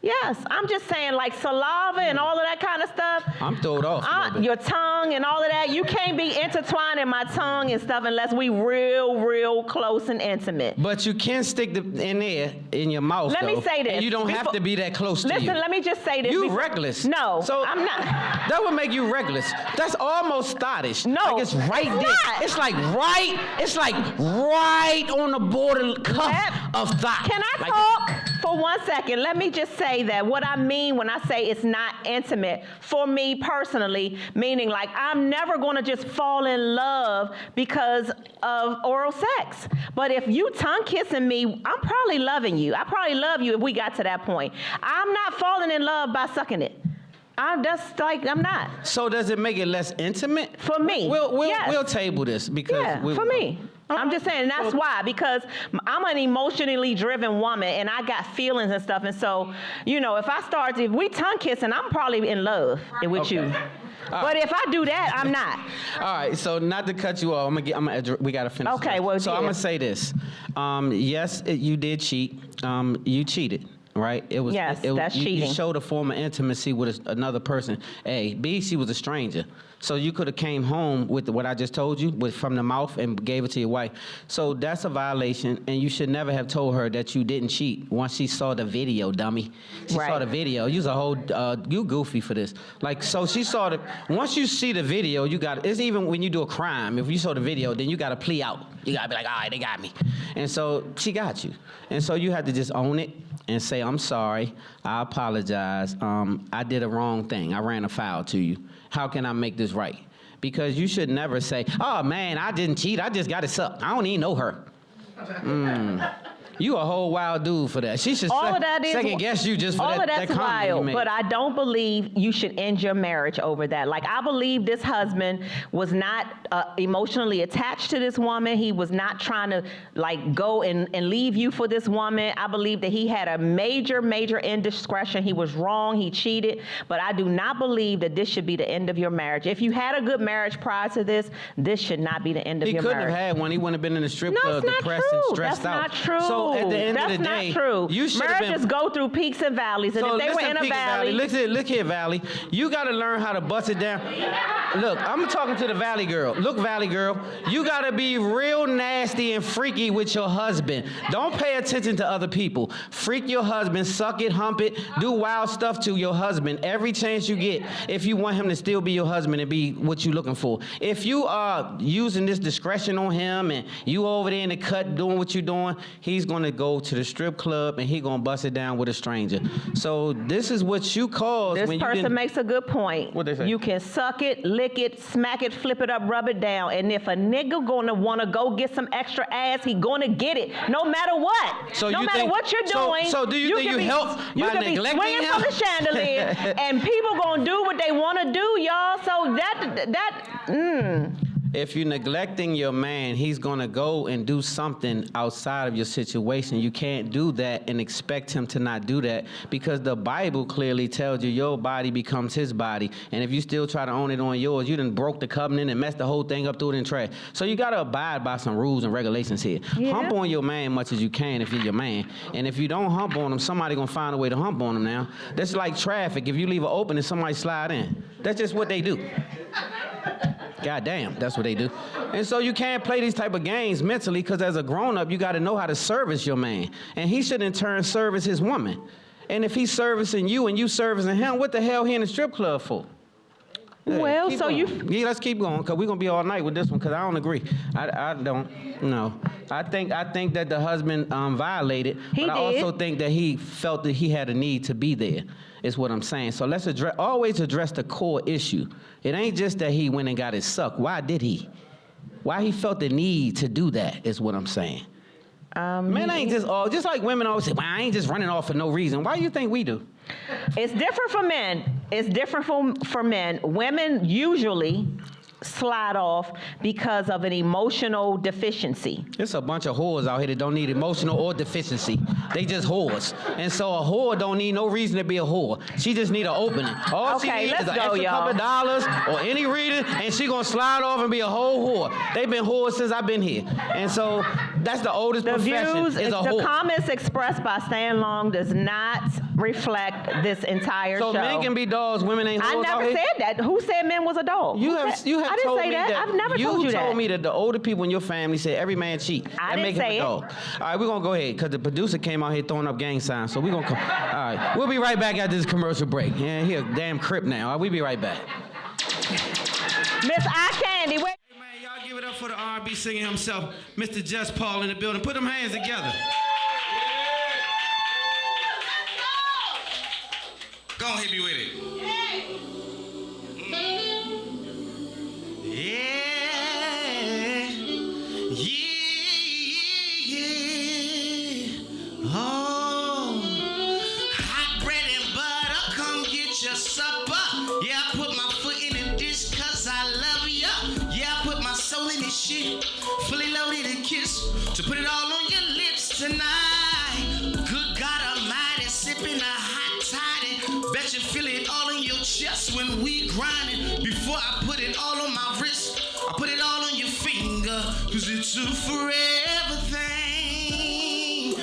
Yes, I'm just saying, like saliva and all of that kind of stuff. I'm thrown off. Your tongue and all of that. You can't be intertwining my tongue and stuff unless we real close and intimate. But you can stick in there in your mouth. Let me say this. And you don't have to be that close to you. Listen, let me just say this. You reckless. No, so I'm not. That would make you reckless. That's almost Scottish. No, like it's right there. Not. It's like right on the border cuff of thigh. Can I talk for 1 second? Let me just say that what I mean when I say it's not intimate for me personally, meaning like I'm never going to just fall in love because of oral sex. But if you tongue kissing me, I'm probably loving you. I probably love you if we got to that point. I'm not falling in love by sucking it. I'm not. So does it make it less intimate? For me. We'll table this because for me. I'm just saying that's why, because I'm an emotionally driven woman and I got feelings and stuff. And so, if we tongue kissing, I'm probably in love with you. But if I do that, I'm not. All right, so not to cut you off, we got to finish. Okay, well, so I'm going to say this. Yes, you did cheat. You cheated. Right? That's cheating. You showed a form of intimacy with another person. A. B, she was a stranger. So you could have came home with what I just told you from the mouth and gave it to your wife. So that's a violation, and you should never have told her that you didn't cheat once she saw the video, dummy. She saw the video. You goofy for this. So she saw once you see the video, it's even when you do a crime, if you saw the video, then you got to plea out. You got to be like, all right, they got me. And so she got you. And so you have to just own it and say, I'm sorry, I apologize, I did a wrong thing, I ran afoul to you. How can I make this right? Because you should never say, oh man, I didn't cheat, I just got it sucked. I don't even know her. You a whole wild dude for that. She should second guess you just for all that of that's comment wild, you made. but I don't believe you should end your marriage over that. I believe this husband was not emotionally attached to this woman. He was not trying to go and leave you for this woman. I believe that he had a major, major indiscretion. He was wrong. He cheated. But I do not believe that this should be the end of your marriage. If you had a good marriage prior to this, this should not be the end of your marriage. He couldn't have had one. He wouldn't have been in the strip club depressed and stressed out. That's not true. So at the end That's of the day, not true. You should have been. Marriages go through peaks and valleys, and if they were in a valley. Look here, Valley. You got to learn how to bust it down. Look, I'm talking to the Valley girl. Look, Valley girl, you got to be real nasty and freaky with your husband. Don't pay attention to other people. Freak your husband, suck it, hump it, do wild stuff to your husband every chance you get if you want him to still be your husband and be what you're looking for. If you are using this discretion on him and you over there in the cut doing what you're doing, he's going to go to the strip club and he going to bust it down with a stranger. So this is what you caused this when you person makes a good point. What they say? You can suck it, lick it, smack it, flip it up, rub it down. And if a nigga gonna wanna go get some extra ass, he gonna get it, no matter what. So no matter what you're doing. So do you think you help by neglecting him? You can be swinging from the chandelier, and people gonna do what they wanna do, y'all. So If you're neglecting your man, he's going to go and do something outside of your situation. You can't do that and expect him to not do that, because the Bible clearly tells you your body becomes his body. And if you still try to own it on yours, you done broke the covenant and messed the whole thing up, threw it in trash. So you got to abide by some rules and regulations here. Yeah. Hump on your man much as you can if he's your man. And if you don't hump on him, somebody going to find a way to hump on him now. That's like traffic. If you leave it open and somebody slide in. That's just what they do. God damn, that's what they do. And so you can't play these type of games mentally, because as a grown-up, you got to know how to service your man. And he should in turn service his woman. And if he's servicing you and you servicing him, what the hell he in the strip club for? Hey, well, so going. Yeah, let's keep going, because we're going to be all night with this one, because I don't agree. I don't. No. I think that the husband violated, but I also think that he felt that he had a need to be there, is what I'm saying. So let's always address the core issue. It ain't just that he went and got his suck. Why did he? Why he felt the need to do that is what I'm saying. Men ain't just like women always say, well, I ain't just running off for no reason. Why do you think we do? It's different for men. It's different for men. Women usually slide off because of an emotional deficiency. There's a bunch of whores out here that don't need emotional or deficiency. They just whores. And so a whore don't need no reason to be a whore. She just need an opening. All she needs is an extra couple of dollars or any reason, and she gonna slide off and be a whole whore. They've been whores since I've been here. And so that's the oldest profession, is a whore. The comments expressed by Stan Long does not reflect this entire show. So men can be dogs, women ain't whores. I never said that. Who said men was a dog? You have I didn't told say me that. I've never told you that. You told me that the older people in your family said every man cheat. I didn't say it. All right, we're going to go ahead, because the producer came out here throwing up gang signs, so we're going to come. All right, we'll be right back after this commercial break. Yeah, he a damn crip now. All right, we'll be right back. Miss Eye Candy, wait. Hey, man, y'all give it up for the R&B singer himself, Mr. Just Paul in the building. Put them hands together. Go on, hit me with it. Hot bread and butter, come get your supper. Yeah, I put my foot in the dish 'cause I love ya. Yeah, I put my soul in this shit, fully loaded again. just when we grinding. Before I put it all on my wrist, I put it all on your finger, 'cause it's a forever thing.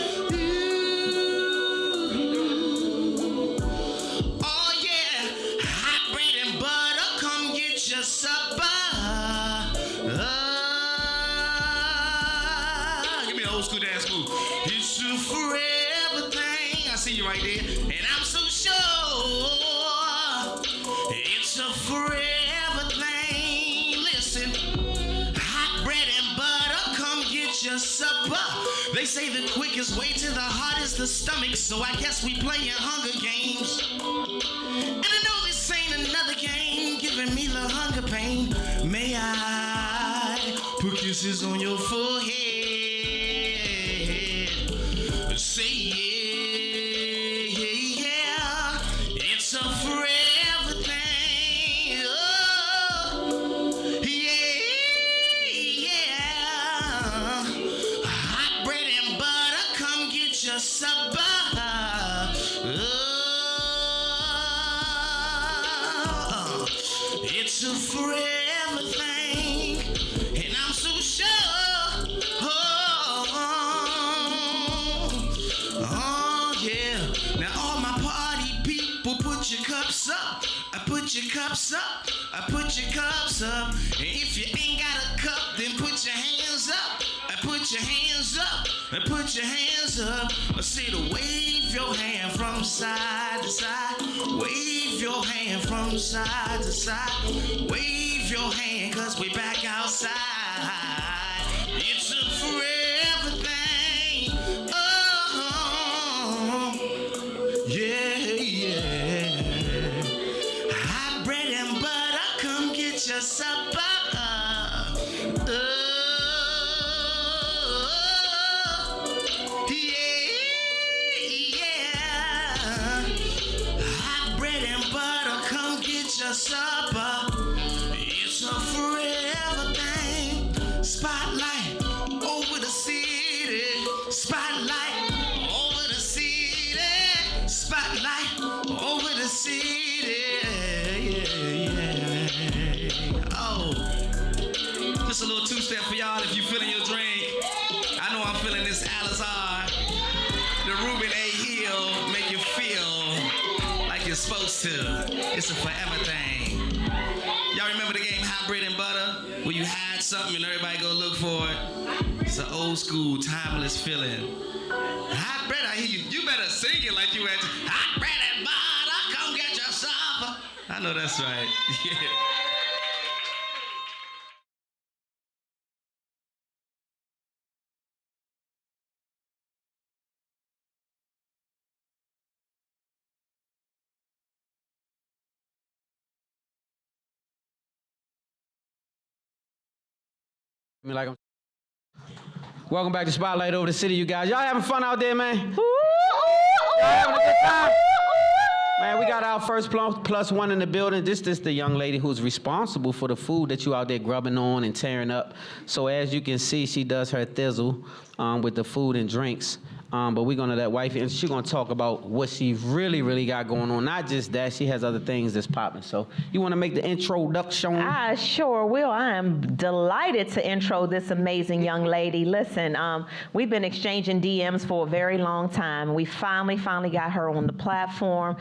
Oh yeah, hot bread and butter, come get your supper. Give me an old school dance move. It's a forever thing. I see you right there, and I'm so sure it's a forever thing. Listen, hot bread and butter, come get your supper. They say the quickest way to the heart is the stomach, so I guess we playing Hunger Games. And I know this ain't another game giving me the hunger pain. May I put kisses on your forehead? Say yeah, it's a forever thing. Oh, yeah. Hot bread and butter, come get your supper. Oh, it's a forever thing, and I'm so sure. Oh yeah, now all my party people, put your cups up. I put your cups up. I put your cups up. And if you ain't got a cup, then put your hands up. I put your hands up. I put your hands up. I say to wave your hand from side to side. Wave your hand from side to side. Wave your hand, 'cause we back outside. It's a forever thing. Yeah. Hot bread and butter, come get your supper. Yeah. Hot bread and butter, come get your supper. It's a forever thing. Spotlight over the city. Spotlight over the city. Spotlight over the city. Yeah. Oh, just a little two-step for y'all if you feeling your drink. I know I'm feeling this Alizar. The Ruben A. Hill make you feel like you're supposed to. It's a forever thing. Y'all remember the game Hot Bread and Butter? Where you hide something and everybody go look for it? It's an old school, timeless feeling. Hot bread, I hear you. You better sing it like you had to. Hot bread and butter, come get your supper. I know that's right. Yeah. Welcome back to Spotlight Over the City, you guys. Y'all having fun out there, man? Y'all having a good time? Man, we got our first plus one in the building. This is the young lady who's responsible for the food that you out there grubbing on and tearing up. So as you can see, she does her thizzle with the food and drinks. But we're gonna let wifey, and she's gonna talk about what she really got going on. Not just that, she has other things that's popping. So you wanna make the introduction? I sure will. I am delighted to intro this amazing young lady. Listen, we've been exchanging DMs for a very long time. We finally got her on the platform.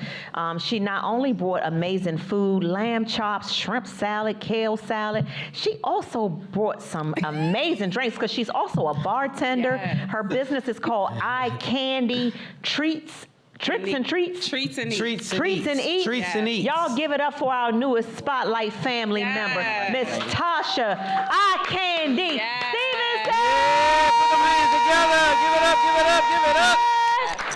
She not only brought amazing food, lamb chops, shrimp salad, kale salad, she also brought some amazing drinks because she's also a bartender. Yes. Her business is called Candy Treats. Tricks and treats? Treats and eats. Treats and Treats and eats. eats. Treats and eats. Y'all give it up for our newest Spotlight family member, Miss Tasha Candy Stevenson. Put them hands together. Give it up, give it up, give it up.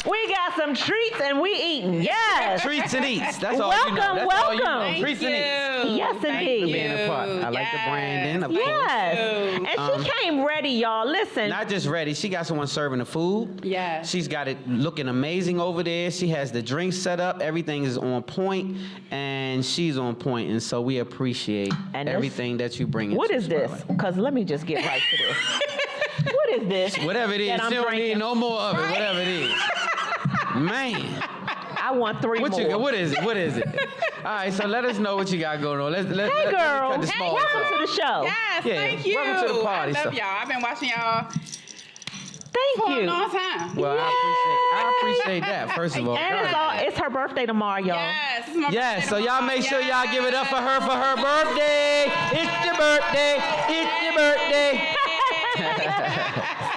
We got some treats and we eating. Yes. Treats and eats. That's all Welcome, you know. That's all you know. welcome. Treats and eats. Yes, indeed. Being a part. I like the branding, of course. Yes. And she came ready, y'all. Listen. Not just ready. She got someone serving the food. Yeah. She's got it looking amazing over there. She has the drinks set up. Everything is on point, and she's on point. And so we appreciate everything that you bring. What is this? Because let me just get right to this. What is this? Whatever it is, that I'm she don't need drinking? no more of it. Whatever it is. Man. I I want 3 more. What is it? What is it? All right, so let us know what you got going on. Let's Hey, girl. cut the small Welcome talk. to the show. Yes, Yeah, thank you. welcome to the party, I love so- y'all. I've been watching y'all Thank for a you. long time. Well, I appreciate that, first of all. And it's her birthday tomorrow, y'all. Yes, it's my Yes, birthday so y'all tomorrow. make sure y'all give it up for her birthday. It's your birthday. It's your birthday.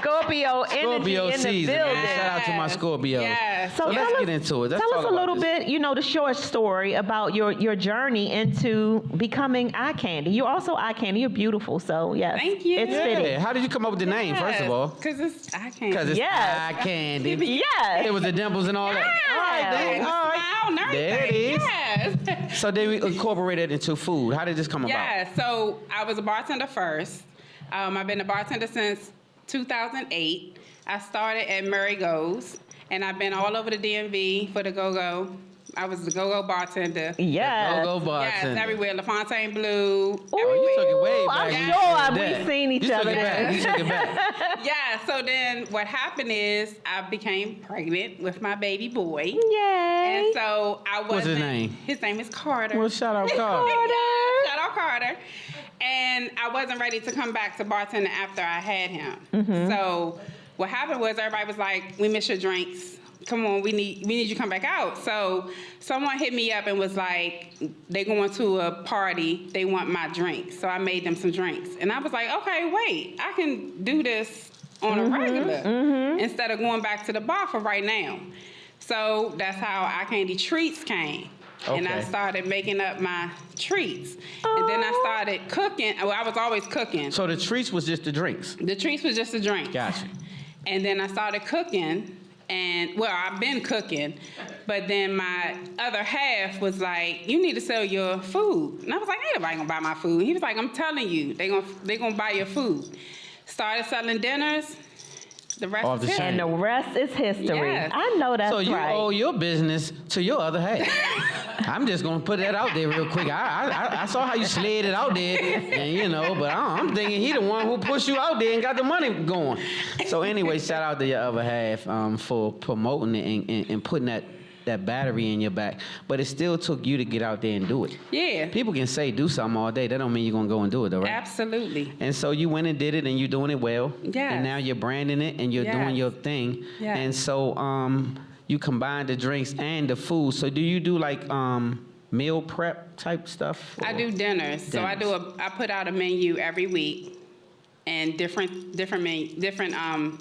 Scorpio energy Scorpio in the season, building. man. Shout out to my Scorpios. Yes. So let's tell get into it. Let's Tell talk us a about little this. bit, the short story about your journey into becoming eye candy. You're also eye candy. You're beautiful. So, yes. Thank you. It's Yeah, fitting. how did you come up with the name, first of all? Because it's, I can't. Because it's Yes. eye candy. Yes. It was the dimples and all that. Yeah. All right, then. All right. Smile and There it everything. is. Yes. So then we incorporated into food. How did this come about? Yeah, so I was a bartender first. I've been a bartender since 2008. I started at Murray Goes, and I've been all over the DMV for the Go-Go. I was the Go-Go bartender. Yes. Go bartender. Yes, everywhere. LaFontaine Blue. Oh, you took it way back. I'm when you sure said we've that. seen each You took other. it back. You took it back. Yeah, so then what happened is I became pregnant with my baby boy. Yay. And so I wasn't. What's his name? His name is Carter. Well, shout out, Carter. Yeah, shout out Carter. And I wasn't ready to come back to bartender after I had him. So what happened was everybody was like, "We miss your drinks. Come on, we need you to come back out." So someone hit me up and was like, "They going to a party. They want my drinks." So I made them some drinks, and I was like, "Okay, wait, I can do this on a regular instead of going back to the bar for right now." So that's how Eye Candy Treats came. And I Okay. started making up my treats. And then I started cooking. Well, I was always cooking. So the treats was just the drinks. The treats was just a drink. Gotcha. And then I started cooking. And, well, I've been cooking. But then my other half was like, "You need to sell your food." And I was like, "Ain't nobody gonna buy my food." He was like, "I'm telling you, they gonna buy your food." Started selling dinners. The rest Off is the history. And the rest is history. Yes. I know that's So you right. owe your business to your other half. I'm just gonna put that out there real quick. I saw how you slid it out there, and but I'm thinking he the one who pushed you out there and got the money going. So anyway, shout out to your other half for promoting it and putting that battery in your back. But it still took you to get out there and do it. Yeah. People can say do something all day. That don't mean you're gonna go and do it, though, right? Absolutely. And so you went and did it, and you're doing it well. Yes. And now you're branding it, and you're doing Yes. your thing. Yes. And so you combine the drinks and the food. So do you do like meal prep type stuff? I do dinners. So I put out a menu every week, and different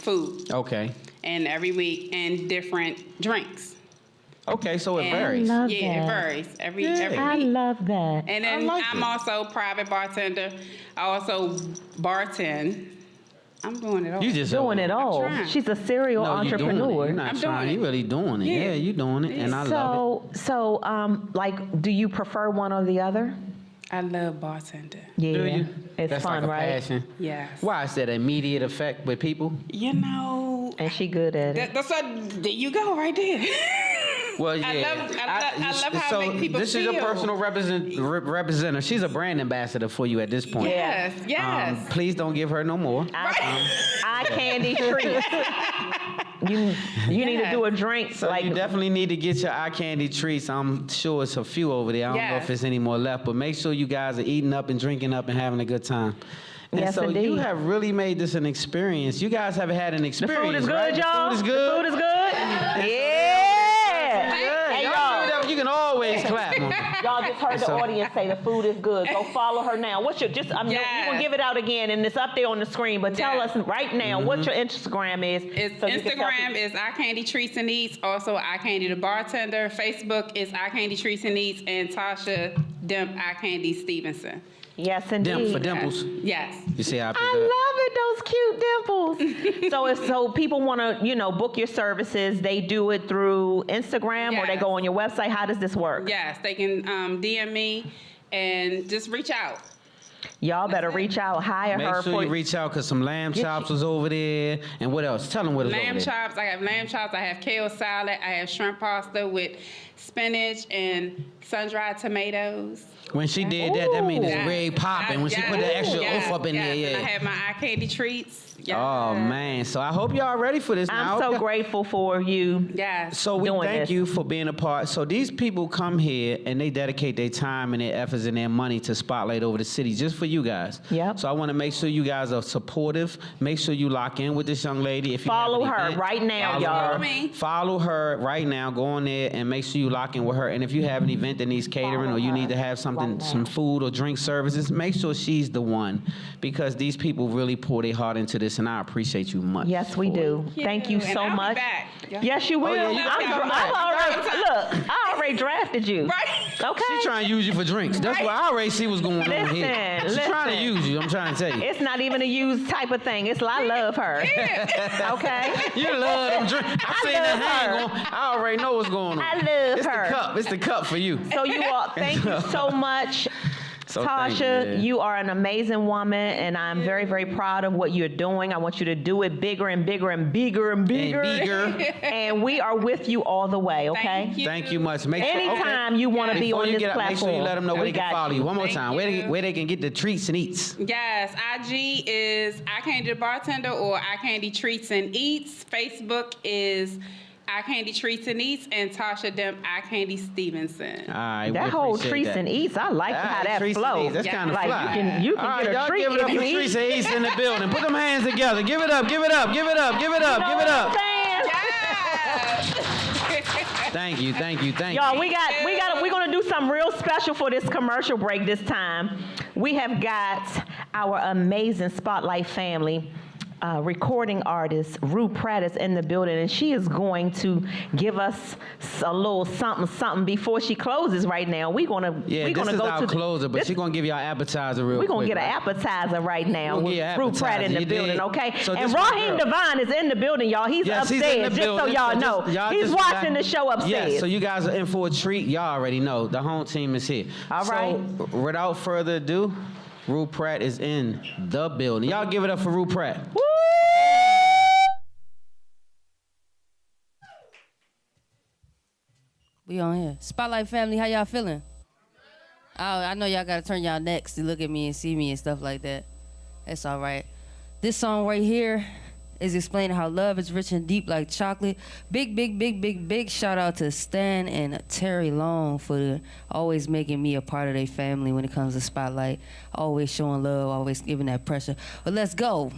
food, Okay. and every week and different drinks. Okay, so it And- varies. love Yeah, that. it varies every Yeah. I week. love that. And I then like I'm it. also private bartender. I also bartend. I'm doing it all. You just Doing it all. trying. She's a serial No, you doing it. entrepreneur. You're not I'm trying. doing it. You really doing it. Yeah. Yeah, you doing it, and I love it. So, like, do you prefer one or the other? I love bartender. Yeah, Do you? it's That's fun, like a right? passion. Yes. Why is that immediate effect with people? You know, And she good at it. there you go right there. Well, yeah. I love how I make people this is a feel. personal representative. She's a brand ambassador for you at this point. Yes, yes. Please don't give her no more. Eye candy treats. You need to do a drink So like you definitely need to get your eye candy treats. I'm sure it's a few over there. I don't know Yes. if there's any more left, but make sure you guys are eating up and drinking up and having a good time. And Yes, so you indeed. have really made this an experience. You guys have had an the experience, food is good, right? y'all. The food is good. The food is good. Yeah. Good. Hey, Y'all y'all. do that, you can always clap. Y'all just heard the So- audience say the food is good. Go follow her now. What's your you're gonna Yes. give it out again, and it's up there on the screen. But tell Yes. us right now what your Instagram is. It's so you can tell Instagram people. is Eye Candy Treats and Eats. Also, Eye Candy the Bartender. Facebook is Eye Candy Treats and Eats. And Tasha Dimp Eye Candy Stevenson. Yes, indeed. Dimp for dimples. Yes. You see how I picked I it up? love it, those cute dimples. so people want to, book your services. They do it through Instagram or they Yes. go on your website. How does this work? Yes, they can DM me and just reach out. Y'all better reach out, hire her. Make sure you reach out because some lamb chops was over there. And what else? Tell them what is over there. Lamb chops. I have lamb chops. I have kale salad. I have shrimp pasta with spinach and sun-dried tomatoes. When she did that means it's very popping. When she put that extra oof up in there, And I have my eye candy treats. Yes. Oh, man. So I hope y'all ready for this now. I'm so grateful for you. Yes. So we thank you for being a part. So these people come here and they dedicate their time and their efforts and their money to spotlight over the city just for you guys. Yep. So I want to make sure you guys are supportive. Make sure you lock in with this young lady. If you follow have an her event, right now, y'all. Follow her right now. Go on there and make sure you lock in with her. And if you have an event that needs catering or you need to have something, some food or drink services, make sure she's the one because these people really pour their heart into this and I appreciate you much. Yes, we do. Thank you so much. Yes, you will. I already drafted you. Right. Okay. She's trying to use you for drinks. That's what I already see what's going on here. She's trying to use you. I'm trying to tell you. It's not even a use type of thing. It's I love her. Okay. You love them drinks. I seen the hang on. I already know what's going on. I love it's her. The cup. It's the cup for you. So you all, thank you so much. So Tasha, you are an amazing woman, and I'm very, very proud of what you're doing. I want you to do it bigger and bigger and bigger and bigger. And bigger. And we are with you all the way, okay? Thank you much. Make sure, anytime you want to be on this platform. Make sure you let them know where they can follow you. One more time. Where they can get the treats and eats. Yes, IG is I Candy the Bartender or I Candy Treats and Eats. Facebook is I Candy Treats and Eats, and Tasha Dem I Candy Stevenson. All right, that whole treats and eats, I like how that flows. That's kind of fly. You can get a treat give it up for treats and eats in the building. Put them hands together. Give it up. Give it up. Give it up. Give it up. Give it up. Thank you. Y'all, we're gonna do something real special for this commercial break this time. We have got our amazing Spotlight family. Recording artist Rue Pratt is in the building, and she is going to give us a little something before she closes. Right now, we're gonna go our closer, but she's gonna give y'all appetizer real quick. We're gonna get an appetizer right now with Rue Pratt in the building, okay? So and Raheem DeVaughn is in the building, y'all. He's upstairs, just so y'all know. He's watching the show upstairs. Yes, so you guys are in for a treat. Y'all already know the home team is here. All right. So without further ado, Rue Pratt is in the building. Y'all give it up for Rue Pratt. Woo! We on here. Spotlight family, how y'all feeling? Oh, I know y'all gotta turn y'all necks to look at me and see me and stuff like that. That's all right. This song right here is explaining how love is rich and deep like chocolate. Big shout out to Stan and Terry Long for always making me a part of their family when it comes to Spotlight. Always showing love, always giving that pressure. But let's go.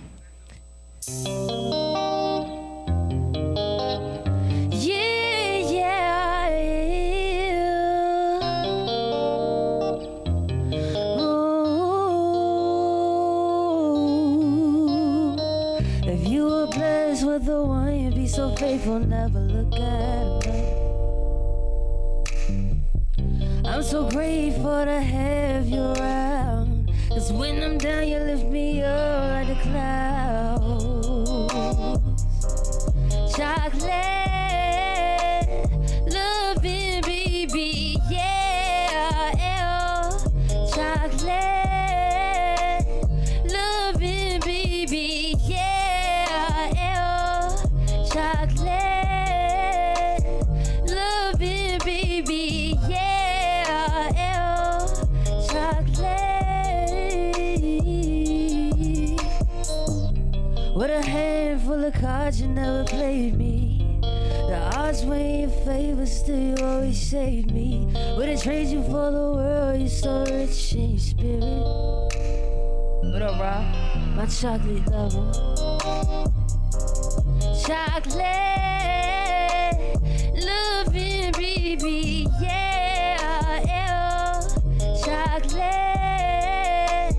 With the one you'd be so faithful, never look at him. I'm so grateful to have you around, 'cause when I'm down you lift me up like the clouds. Chocolate, loving baby, yeah, chocolate, loving baby, yeah. Chocolate, loving baby, yeah, chocolate. With a handful of cards, you never played me. The odds were in your favor, still you always saved me. Wouldn't trade you for the world, you're so rich in your spirit. What up, Rob? My chocolate lover. Chocolate, loving baby, yeah, chocolate,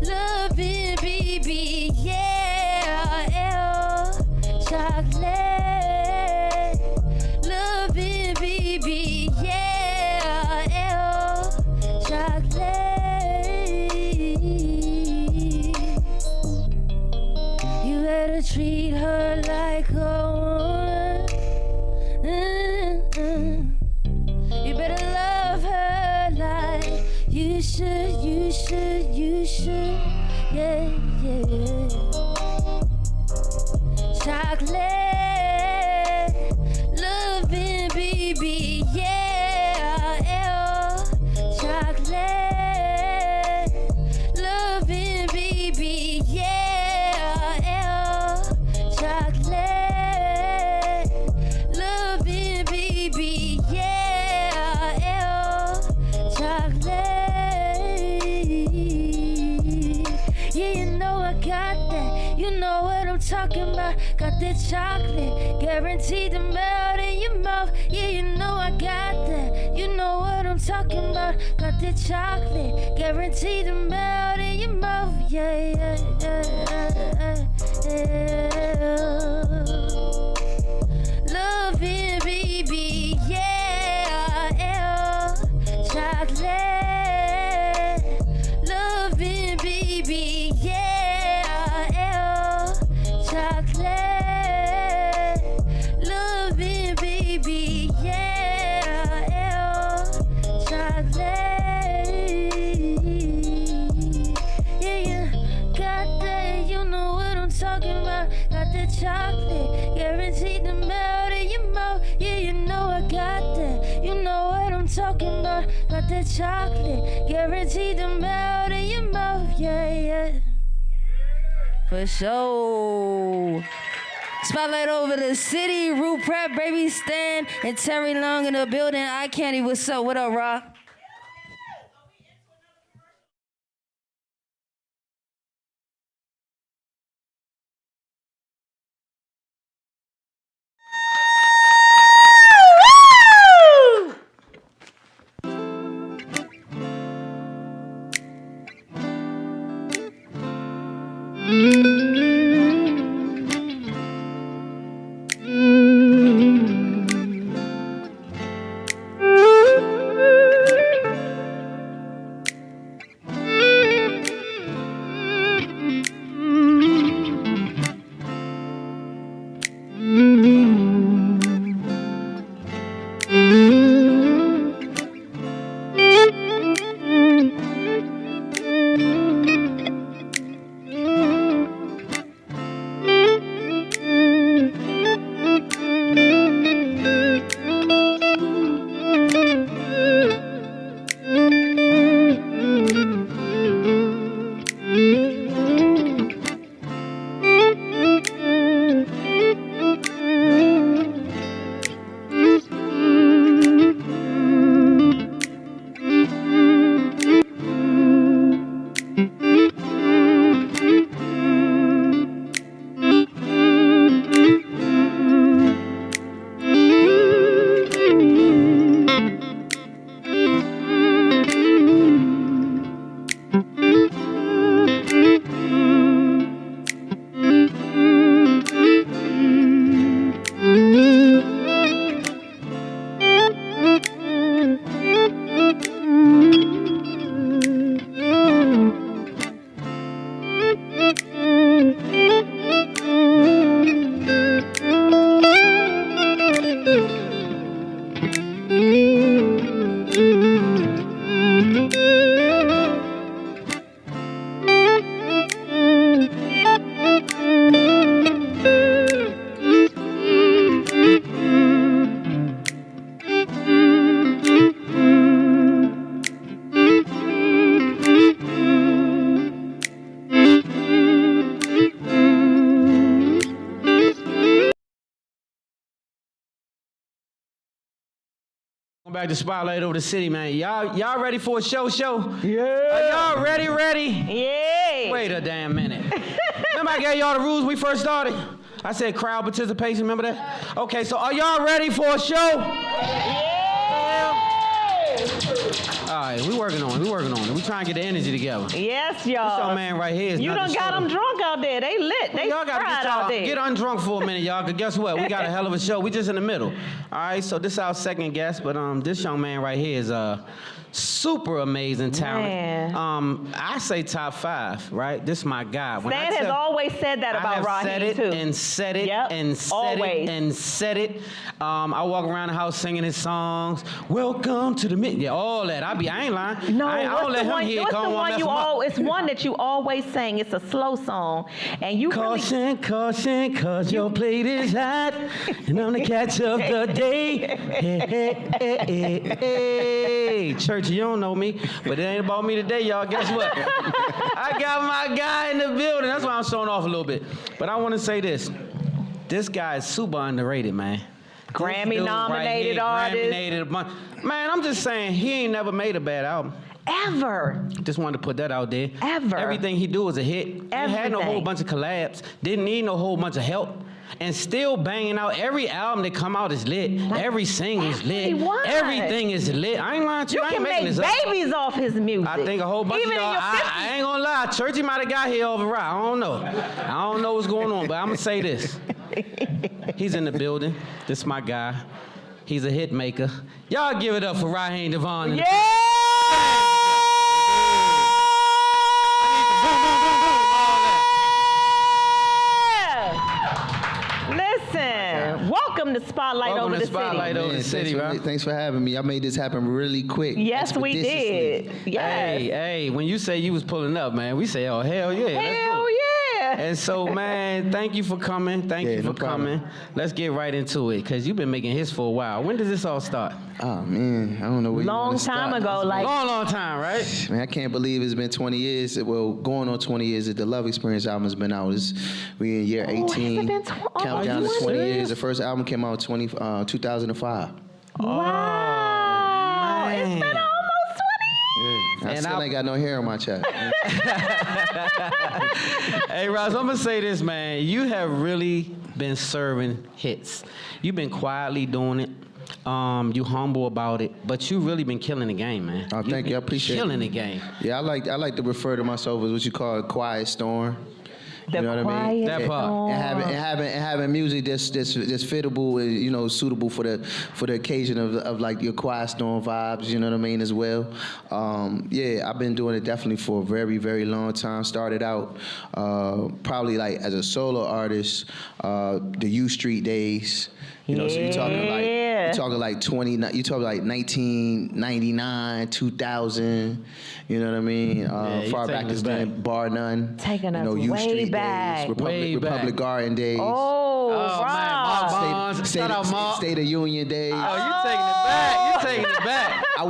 loving baby, yeah, chocolate, loving baby, yeah, chocolate. You better treat her like a woman. should, yeah, yeah, yeah. Chocolate, loving, baby, yeah, yeah. Chocolate, loving, baby, yeah, yeah. Chocolate, loving, baby, yeah, yeah. Chocolate, yeah, you know I got that. You know what I'm talking about. Got that chocolate, guaranteed to melt in your mouth. Yeah, you know I got that. You know what I'm talking about. Got that chocolate, guaranteed to melt in your mouth. Yeah, yeah, yeah, yeah. Loving, baby, yeah, yeah. Chocolate, loving, baby, yeah, yeah. Chocolate, loving, baby, yeah, yeah. Chocolate, yeah, you got that, you know what I'm talking about. Got that chocolate, guaranteed to melt in your mouth. Yeah, you know I got that, you know what I'm talking about. Got that chocolate, guaranteed to melt in your mouth. Yeah, yeah. For sure. Spotlight over the city. Rue Prep, Baby Stan, and Terry Long in the building. I Candy, what's up? What up, Rock? Back to Spotlight over the city, man. Y'all ready for a show? Yeah. Are y'all ready? Yeah. Wait a damn minute. Remember I gave y'all the rules we first started? I said crowd participation, remember that? Okay, so are y'all ready for a show? Yeah. All right, we working on it. We trying to get the energy together. Yes, y'all. This young man right here is You done got them drunk out there. They lit. They y'all gotta fried out there. get undrunk for a minute, y'all, because guess what? We got a hell of a show. We just in the middle. All right, so this is our second guest, but this young man right here is super amazing talent. Man. I say top 5, right? This is my guy. Stan has always said that about Raheem, too. And said it Yep. and said Always. it and said it. I walk around the house singing his songs. Welcome to the mid. Yeah, all that. I be me. I ain't lying. No, I don't let him hear it. What's the Come on, one mess you him up. all? It's one that you always sing. It's a slow song, and you Caution, caution, cause your plate is hot, and I'm the catch of the day. Hey, hey, hey, hey, hey. Church, you don't know me, but it ain't about me today, y'all. Guess what? I got my guy in the building. That's why I'm showing off a little bit. But I want to say this. This guy is super underrated, man. Grammy-nominated artist. Man, I'm just saying, he ain't never made a bad album. Ever. Just wanted to put that out there. Ever. Everything he do is a hit. He had no whole bunch of collabs. Didn't need no whole bunch of help. And still banging out. Every album that come out is lit. Every single's lit. Everything is lit. I ain't lying to you. I ain't making this up. You can make babies off his music. I think a whole bunch of y'all, I ain't gonna lie, Churchy might have got here over right. I don't know. I don't know what's going on, but I'm gonna say this. He's in the building. This is my guy. He's a hit maker. Y'all give it up for Raheem DeVaughn. Yeah! Listen, welcome to Spotlight Over the City. Spotlight Over the City, right? Thanks for having me. I made this happen really quick. Yes, we did. Yes. Hey, when you say you was pulling up, man, we say, oh, hell yeah. Hell yeah. And so, man, thank you for coming. Thank you for coming. Let's get right into it, because you've been making hits for a while. When does this all start? Oh, man, I don't know where you Long want to time start. ago, like. Long time, right? Man, I can't believe it's been 20 years. Well, going on 20 years. The Love Experience album has been out. We in year 18. Has it been Countdown to 20 years. The first album came out in 2005. Wow. It's been almost 20 years. I still ain't got no hair on my chest. Hey, Ross, I'm going to say this, man. You have really been serving hits. You've been quietly doing it. You humble about it, but you really been killing the game, man. Oh, thank you. I appreciate it. Killing the game. Yeah, I like to refer to myself as what you call a quiet storm. The You know what I mean? quiet That part. storm. And having music that's fittable and suitable for the occasion of like your quiet storm vibes. You know what I mean as well. Yeah, I've been doing it definitely for a very, very long time. Started out probably like as a solo artist, the U Street days. You know, so you're talking like 1999, 2000. You know what I mean? Far back as then, bar none. Taking us U way Street back. days, Republic Garden days. Oh, man, State of Union days. Oh, you taking it back. You taking it back. I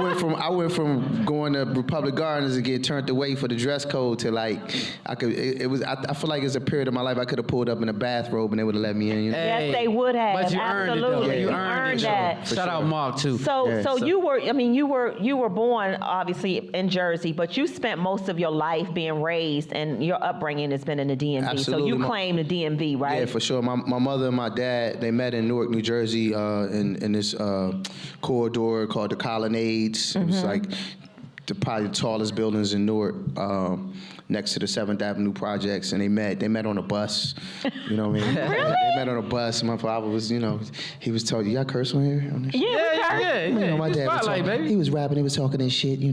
went from going to Republic Gardens and get turned away for the dress code to like I feel like it's a period of my life I could have pulled up in a bathrobe and they would have let me in. You know? Yes, they would have. But you earned it, though. Absolutely. You earned that. Shout out Mark too. So you were born obviously in Jersey, but you spent most of your life being raised, and your upbringing has been in the DMV. Absolutely. So you claim the DMV, right? Yeah, for sure. My mother and my dad, they met in Newark, New Jersey, in this corridor called the Colonnades. It was like probably the tallest buildings in Newark, next to the 7th Avenue projects, and they met on a bus. You know what I mean? Really? They met on a bus. My father was, he was told, "You got curse on here?" On this shit?" Yeah. My dad was talking, baby. he was rapping, he was talking and shit, He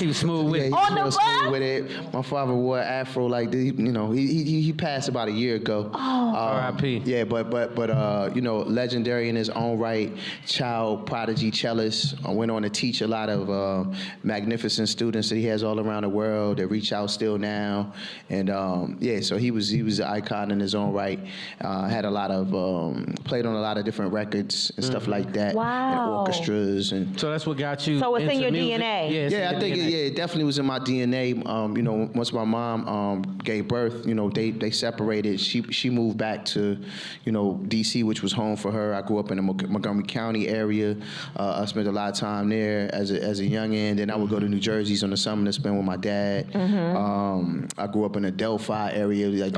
was smooth with Yeah, it. he On the was real smooth bus? with it. My father wore an afro like this. He passed about a year ago. R.I.P. Yeah, but legendary in his own right, child prodigy cellist. Went on to teach a lot of magnificent students that he has all around the world that reach out still now. And so he was an icon in his own right. Had a lot of played on a lot of different records and stuff like that. Wow. And orchestras and. So that's what got you. So it's in into your music? DNA. Yeah, I think it definitely was in my DNA. Once my mom gave birth, they separated. She moved back to, D.C., which was home for her. I grew up in the Montgomery County area. I spent a lot of time there as a youngin'. Then I would go to New Jersey on the summer to spend with my dad. I grew up in the Delphi area, like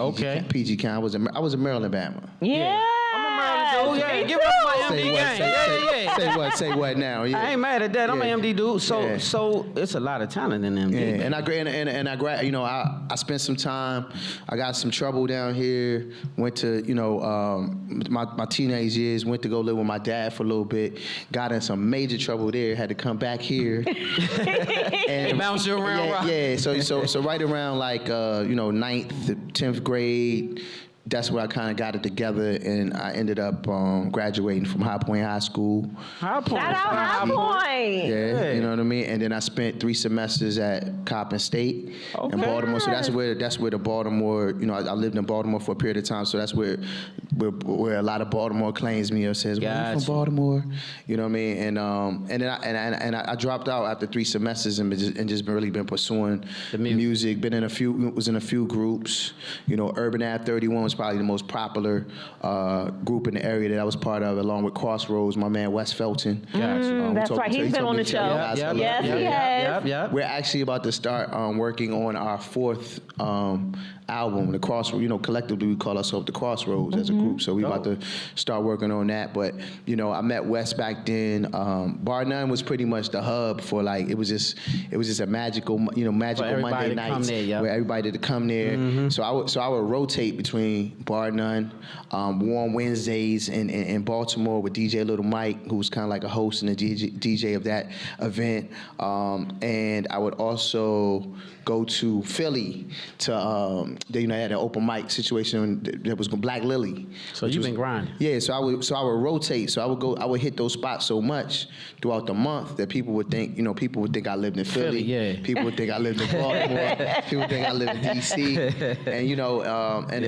PG County. I was a Maryland Bama. Yeah. I'm a Maryland dude. Yeah, give it up my MD gang. Say what now? Yeah. I ain't mad at that. I'm Yeah. an MD dude. So Yeah. so it's a lot of talent in MD. Yeah, I spent some time. I got some trouble down here. Went to my teenage years. Went to go live with my dad for a little bit. Got in some major trouble there. Had to come back here. And bounce you around. Yeah. So right around like 9th, 10th grade. that's where I kind of got it together, and I ended up graduating from High Point High School. Shout out High Point. Yeah, you know what I mean. And then I spent 3 semesters at Coppin State in Baltimore. So that's where the Baltimore. You know, I lived in Baltimore for a period of time. So that's where a lot of Baltimore claims me or says, "Well, you from Baltimore?" You know what I mean. And then I dropped out after 3 semesters and just really been pursuing the music. Was in a few groups. You know, Urban Ad 31 was probably the most popular group in the area that I was part of, along with Crossroads. My man Wes Felton. That's right. He's been on the show. Yes, he has. We're actually about to start working on our 4th album, the Crossroads. You know, collectively we call ourselves the Crossroads as a group. So we about to start working on that. But you know, I met Wes back then. Bar None was pretty much the hub for like it was just a magical Monday nights where everybody to come there. So I would rotate between Bar None, Warm Wednesdays in Baltimore with DJ Little Mike, who was kind of like a host and a DJ of that event. And I would also go to Philly to they had an open mic situation that was Black Lily. So you've been grinding. Yeah, so I would rotate. So I would hit those spots so much throughout the month that people would think I lived in Philly. People would think I lived in Baltimore. People would think I lived in DC. And you know, and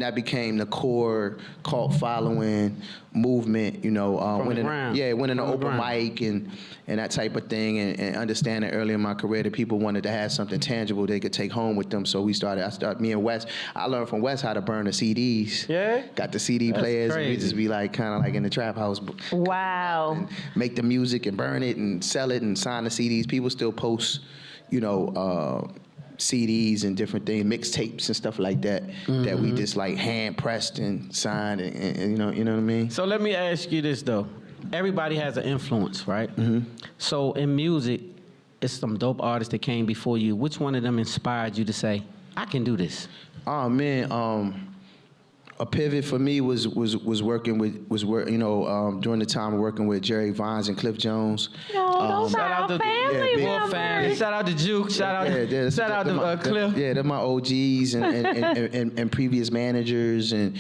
that became the core cult following movement, you know, winning an open mic and that type of thing, and understanding early in my career that people wanted to have something tangible they could take home with them. So me and Wes, I learned from Wes how to burn the CDs. Yeah. Got the CD players, and we just be like kind of like in the trap house. Wow. And make the music and burn it and sell it and sign the CDs. People still post, you know, CDs and different things, mixtapes and stuff like that, that we just like hand pressed and signed, and you know what I mean. So let me ask you this though: everybody has an influence, right? So in music, it's some dope artists that came before you. Which one of them inspired you to say, "I can do this"? Oh man, a pivot for me was working during the time of working with Jerry Vines and Cliff Jones. Those are our family members. Shout out to Juke. Shout out to Cliff. Yeah, they're my OGs and previous managers, and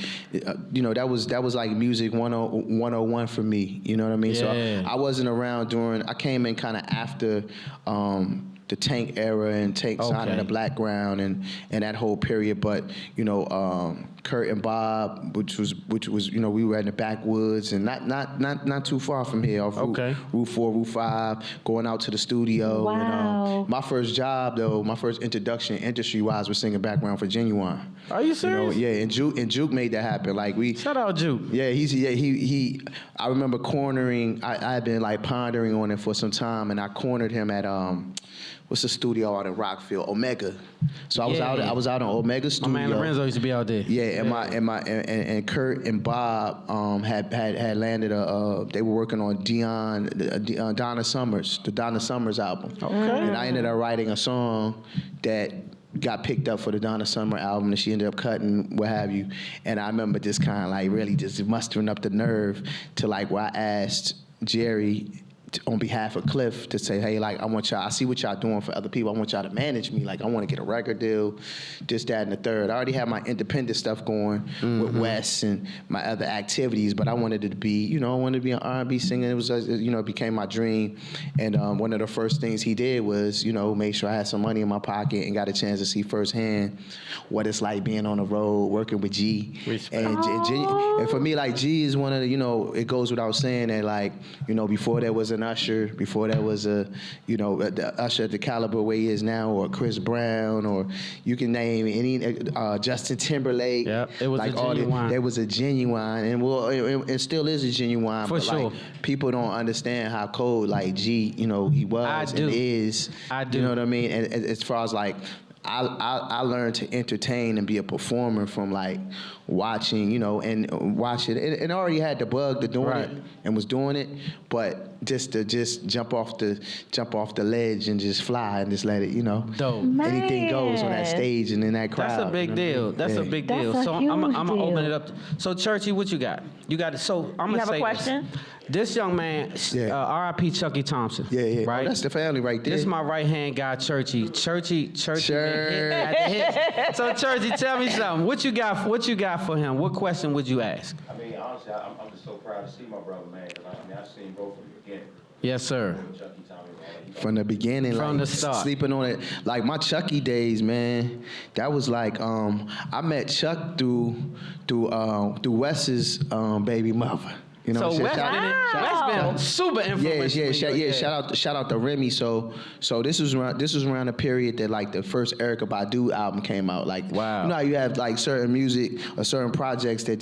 you know that was like music 101 for me. You know what I mean? So I wasn't around during. I came in kind of after. The Tank era and Tank signing the Black Ground and that whole period, but you know Kurt and Bob, which was you know we were in the backwoods and not too far from here off Route 4, Route 5, going out to the studio. Wow. And, my first job though, my first introduction industry-wise was singing background for Genuine. Are you serious? You know, and Juke made that happen. Like shout out Juke. Yeah, he. I remember cornering. I had been like pondering on it for some time, and I cornered him at what's the studio out in Rockville? Omega. So I was out in Omega studio. My man Lorenzo used to be out there. Yeah, and Kurt and Bob had landed they were working on Donna Summers, the Donna Summers album. Okay. And I ended up writing a song that got picked up for the Donna Summer album that she ended up cutting, what have you. And I remember just kind of like really just mustering up the nerve to like where I asked Jerry on behalf of Cliff to say, hey, like, I see what y'all doing for other people. I want y'all to manage me. Like, I want to get a record deal, this, that, and the third. I already had my independent stuff going with Wes and my other activities, but I wanted it to be, you know, I wanted to be an R&B singer. It was, you know, it became my dream. And one of the first things he did was, you know, make sure I had some money in my pocket and got a chance to see firsthand what it's like being on the road, working with G. And for me, like, G is one of the, you know, it goes without saying that, like, you know, before there was an Usher, before there was the Usher at the caliber where he is now, or Chris Brown, or you can name any Justin Timberlake. Yeah, it was like a genuine. There was a genuine, and it still is a genuine. For sure. Like, people don't understand how cold like G, you know, he was and is. I do. You know what I mean? And as far as like, I learned to entertain and be a performer from like watching, you know, and watching it. And I already had the bug to doing it and was doing it, but just to jump off the ledge and just fly and just let it, you know. Dope. Anything goes on that stage and in that crowd. That's a big deal. That's a big deal. So I'm gonna open it up. So Churchy, what you got? You got it. So I'm gonna say you have a question? This young man, R.I.P. Chucky Thompson. Yeah. Right. Oh, that's the family right there. This is my right hand guy, Churchy. Churchy, hit. So, Churchy, tell me something. What you got for him? What question would you ask? I mean, honestly, I'm just so proud to see my brother, man. Cause I've seen him go from the beginning. Yes, sir. From the beginning, From like the start. sleeping on it. Like my Chucky days, man. That was like I met Chuck through Wes's baby mother. You know, so Wes been super influential. Yeah. Shout out to Remy. So this was around the period that like the first Erykah Badu album came out. Like, wow. You know how you have like certain music or certain projects that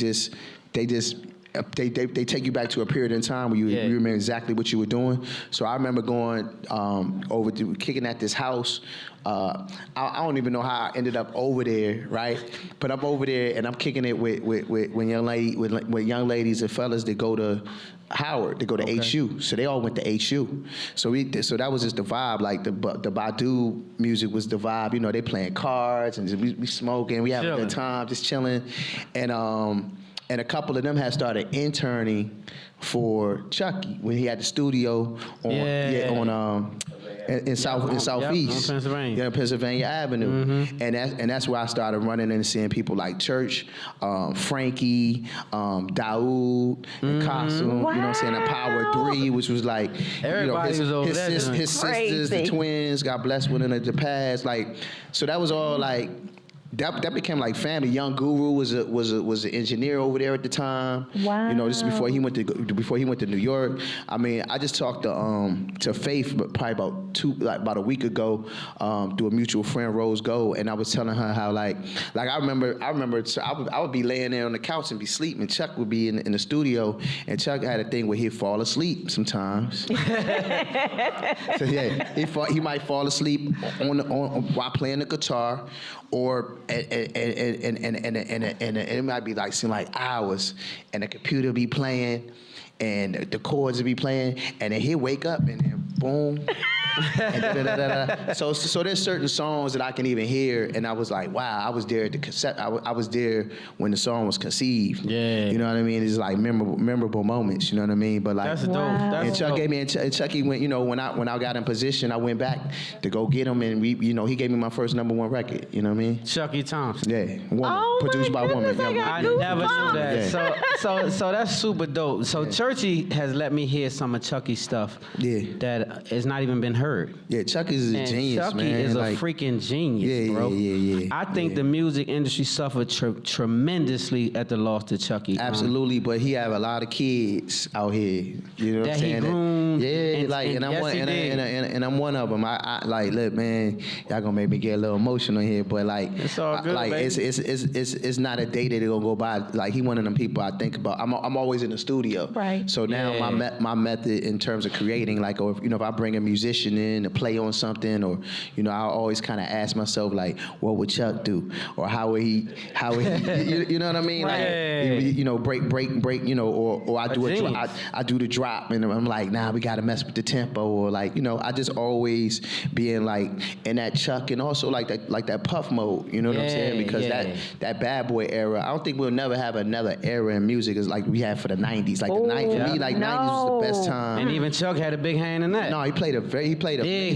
they take you back to a period in time where you remember exactly what you were doing. So I remember going over to kicking at this house. I don't even know how I ended up over there, right? But I'm over there and I'm kicking it with young ladies and fellas that go to Howard, they go to HU. So they all went to HU. So that was just the vibe. Like the Badu music was the vibe. You know, they playing cards and we smoking, we having a good time, just chilling. And a couple of them had started interning for Chucky when he had the studio in Southeast, Pennsylvania Avenue, and that's where I started running and seeing people like Church, Frankie, Daoud, and Kasim. You know what I'm saying? The Power 3, which was like, everybody was over there. His sisters, the twins, God bless one of the past. Like, so that was all like. That became like family. Young Guru was an engineer over there at the time. Wow. You know, this is before he went to New York. I mean, I just talked to Faith, but probably about a week ago, through a mutual friend, Rose Gold, and I was telling her how like I remember I would be laying there on the couch and be sleeping. Chuck would be in the studio, and Chuck had a thing where he'd fall asleep sometimes. So yeah, he might fall asleep on while playing the guitar, or and it might be like seem like hours, and the computer be playing, and the chords will be playing, and then he'll wake up and then boom. And so there's certain songs that I can even hear, and I was like, wow, I was there at the cassette. I was there when the song was conceived. Yeah, you know what I mean. It's like memorable moments. You know what I mean. But like, that's dope. And Chuck gave me, and Chucky went. You know, when I got in position, I went back to go get him, and he gave me my first #1 record. You know what I mean. Chucky Thompson. Yeah, produced by woman. I never knew that. Yeah. So that's super dope. So Churchy has let me hear some of Chucky's stuff. Yeah. That has not even been heard. Yeah, Chucky is a genius, Chucky man. is a freaking genius, bro. Yeah. I think the music industry suffered tremendously at the loss to Chucky. Absolutely, but he have a lot of kids out here. You know what I'm saying? He groomed. And I'm one of them. I like, look, man, y'all gonna make me get a little emotional here, but like, it's all good, like baby. It's not a day that gonna go by. Like, he one of them people I think about. I'm always in the studio. Right. So now my method in terms of creating, like, or if I bring a musician in to play on something, or I always kind of ask myself, like, what would Chuck do, or how would he you know what I mean? Right. Like, break, or I do I do the drop, and I'm like, nah, we gotta mess with the tempo, or like, I just always being like in that Chuck, and also like that Puff mode, you know what I'm saying? Because that bad boy era, I don't think we'll never have another era in music as like we had for the 90s. Like for me, like 90s was the best time. And even Chuck had a big hand in that. No, he played a big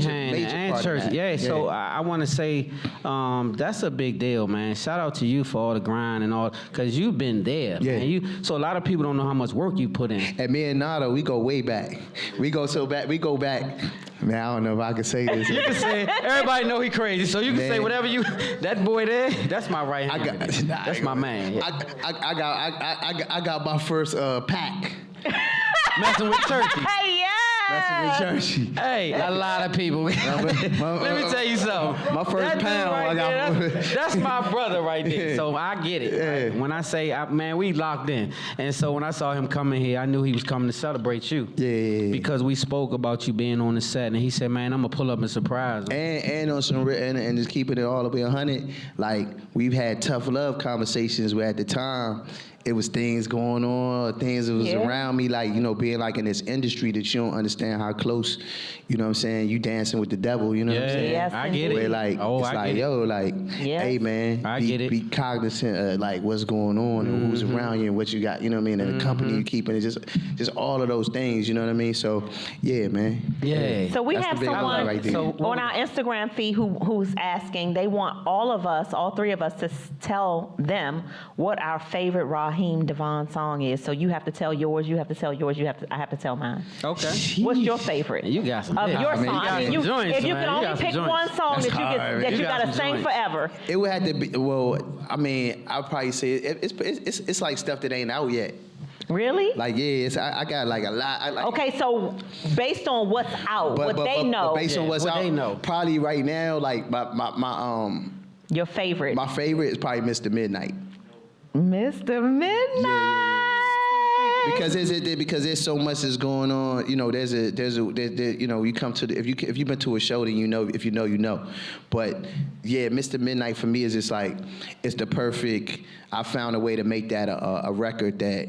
hand and Church. So I want to say that's a big deal, man. Shout out to you for all the grind and all, because you've been there, man. So a lot of people don't know how much work you put in. And me and Nado, we go way back. We go back. Man, I don't know if I can say this. You can say it. Everybody know he crazy, so you can say whatever you. That boy there, that's my right hand. That's my man. Yeah. I got my first pack. Messing with Turkey. Messing with Churchy. Hey, a lot of people. Let me tell you something. My first pound. That's my brother right there. So I get it. Yeah. Right? When I say, man, we locked in. And so when I saw him coming here, I knew he was coming to celebrate you. Yeah. Because we spoke about you being on the set, and he said, man, I'm gonna pull up and surprise him. And on some and just keeping it all the way 100. Like, we've had tough love conversations where at the time, it was things going on, things that was around me, like, you know, being like in this industry that you don't understand how close, you know what I'm saying, you dancing with the devil, you know what I'm saying? Yes, I get Where it. like, it's like, yo, like, hey man, be cognizant of like what's going on and who's around you and what you got, you know what I mean, and the company you keep, and it's just all of those things, you know what I mean? So, yeah, man. Yeah. So we That's have the big one someone right there. on our Instagram feed who's asking, they want all three of us to tell them what our favorite Raheem DeVaughn song is. So you have to tell yours, you have to tell yours, I have to tell mine. Okay. What's your favorite? You got some. Of your song. If you can only pick one song that you gotta sing forever. It would have to be, well, I mean, I'll probably say it's like stuff that ain't out yet. Really? Like, yeah, I got like a lot. Okay, so based on what's out, what they know. Based on what's out, they know. Probably right now, like my your favorite. My favorite is probably Mr. Midnight. Mr. Midnight. Because there's so much that's going on. You know, there's you know, you come to if you've been to a show, then you know, if you know, you know. But yeah, Mr. Midnight for me is just like, it's the perfect. I found a way to make that a record that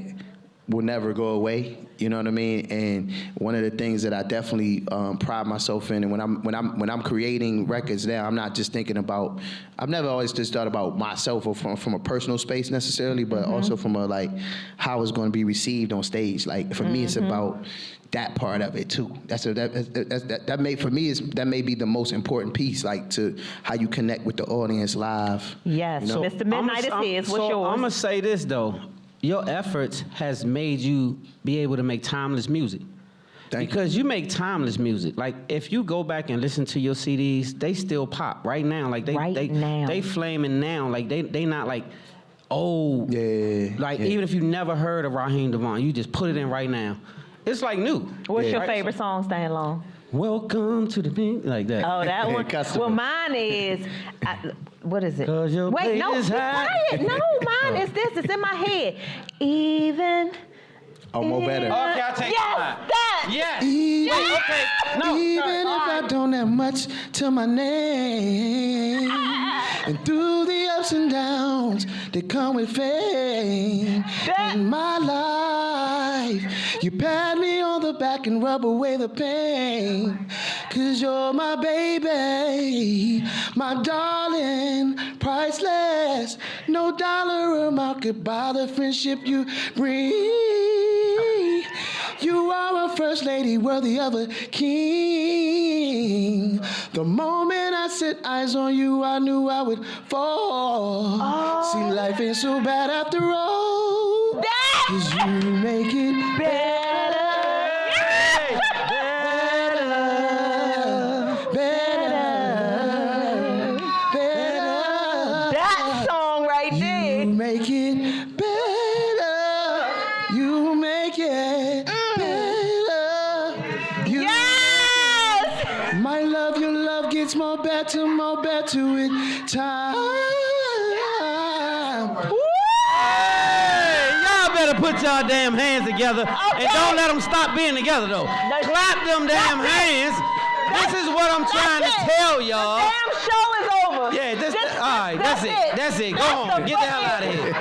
will never go away. You know what I mean? And one of the things that I definitely pride myself in, and when I'm creating records now, I'm not just thinking about. I've never always just thought about myself or from a personal space necessarily, but also from a like how it's going to be received on stage. Like for me, it's about that part of it too. That may be the most important piece, like to how you connect with the audience live. Yes, you know? Mr. Midnight is what's yours? I'm gonna say this though. Your efforts has made you be able to make timeless music. Because you make timeless music. Like if you go back and listen to your CDs, they still pop right now. Like they flaming now. Like they not like old. Yeah. Like even if you never heard of Raheem DeVaughn, you just put it in right now. It's like new. What's your favorite song, Stan Long? Welcome to the pink, like that. Oh, that one. Well, mine is, what is it? Wait, no, be quiet. No, mine is this. It's in my head. Even. Oh, more better. Okay, I'll take that. Yes. Even, okay. No. Even if I don't have much to my name, and through the ups and downs that come with fame, in my life, you pat me on the back and rub away the pain. 'Cause you're my baby, my darling, priceless. No dollar amount could buy the friendship you bring. You are a first lady worthy of a king. The moment I set eyes on you, I knew I would fall. Oh. See, life ain't so bad after all. 'Cause you make it better. That song right there. You make it better. You make it better. Yes! My love, your love gets more better with time. Hey, y'all better put y'all damn hands together and don't let them stop being together though. Clap them damn hands. This is what I'm trying to tell y'all. The damn show is over. Yeah, all right, that's it. Go on, get the hell out of here.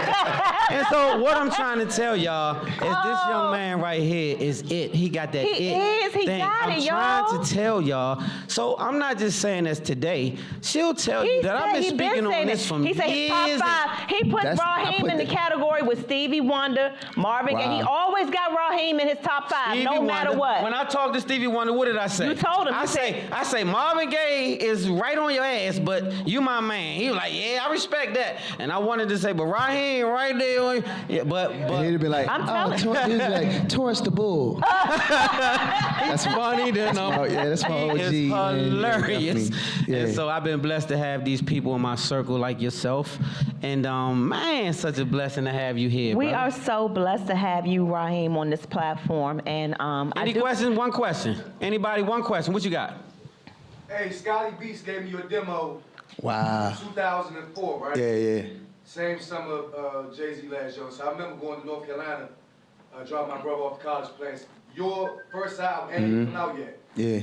And so what I'm trying to tell y'all is this young man right here is it. He got that He thing. got it, y'all. I'm trying to tell y'all. So I'm not just saying this today. She'll tell you that I've been speaking on this from years. He said his top 5. He put Raheem in the category with Stevie Wonder, Marvin Gaye. He always got Raheem in his top 5, no matter what. When I talked to Stevie Wonder, what did I say? You told him. I say Marvin Gaye is right on your ass, but you my man. He was like, yeah, I respect that. And I wanted to say, but Raheem right there on you. Yeah, but he'd be like, he'd be like, Taurus the Bull. That's funny. That's my OG. It's hilarious. Yeah. And so I've been blessed to have these people in my circle like yourself. And man, such a blessing to have you here. We brother. are so blessed to have you, Raheem, on this platform. And Any questions? One question. Anybody? One question. What you got? Hey, Scotty Beats gave me your demo. Wow. 2004, right? Yeah. Same summer Jay-Z last year. So I remember going to North Carolina, dropping my brother off to college place. Your first album ain't come out yet. Yeah.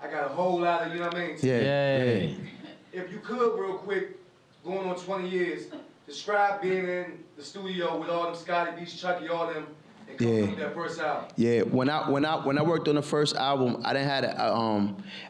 I got a whole lot of, you know what I mean? Yeah. If you could, real quick, going on 20 years, Describe being in the studio with all them Scotty Beach, Chucky, all them, and coming up with that first album. Yeah, when I worked on the first album, I didn't have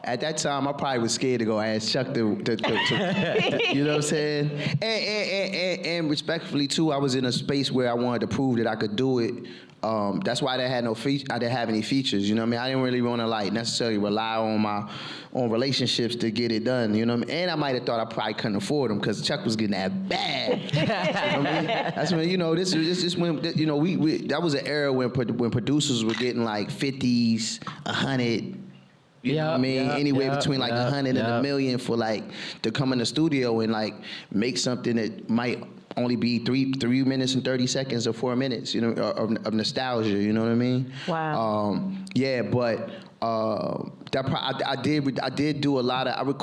at that time I probably was scared to go ask Chuck to you know what I'm saying? And respectfully too, I was in a space where I wanted to prove that I could do it. That's why I didn't have any features, you know what I mean? I didn't really want to like necessarily rely on relationships to get it done, you know what I mean? And I might have thought I probably couldn't afford them because Chuck was getting that bad. You know what I mean? That's when, you know, this when, you know, we that was an era when producers were getting like 50s, 100, you know what I mean? Anywhere between like 100 and $1 million for like to come in the studio and like make something that might only be 3 minutes and 30 seconds or 4 minutes, you know, of nostalgia, you know what I mean? Wow. But I did do a lot of,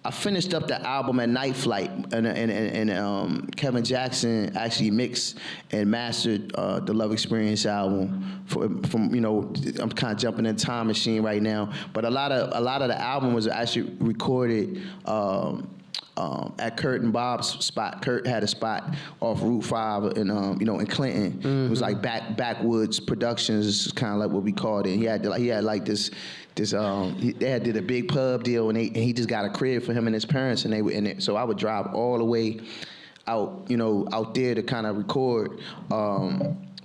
I finished up the album at Night Flight, and Kevin Jackson actually mixed and mastered the Love Experience album from you know, I'm kind of jumping in time machine right now, but a lot of the album was actually recorded at Kurt and Bob's spot. Kurt had a spot off Route 5 in in Clinton. Mm-hmm. It was like backwoods productions, is kind of like what we called it. He had like this they did a big pub deal, and he just got a crib for him and his parents, and they were in it. So I would drive all the way out there to kind of record.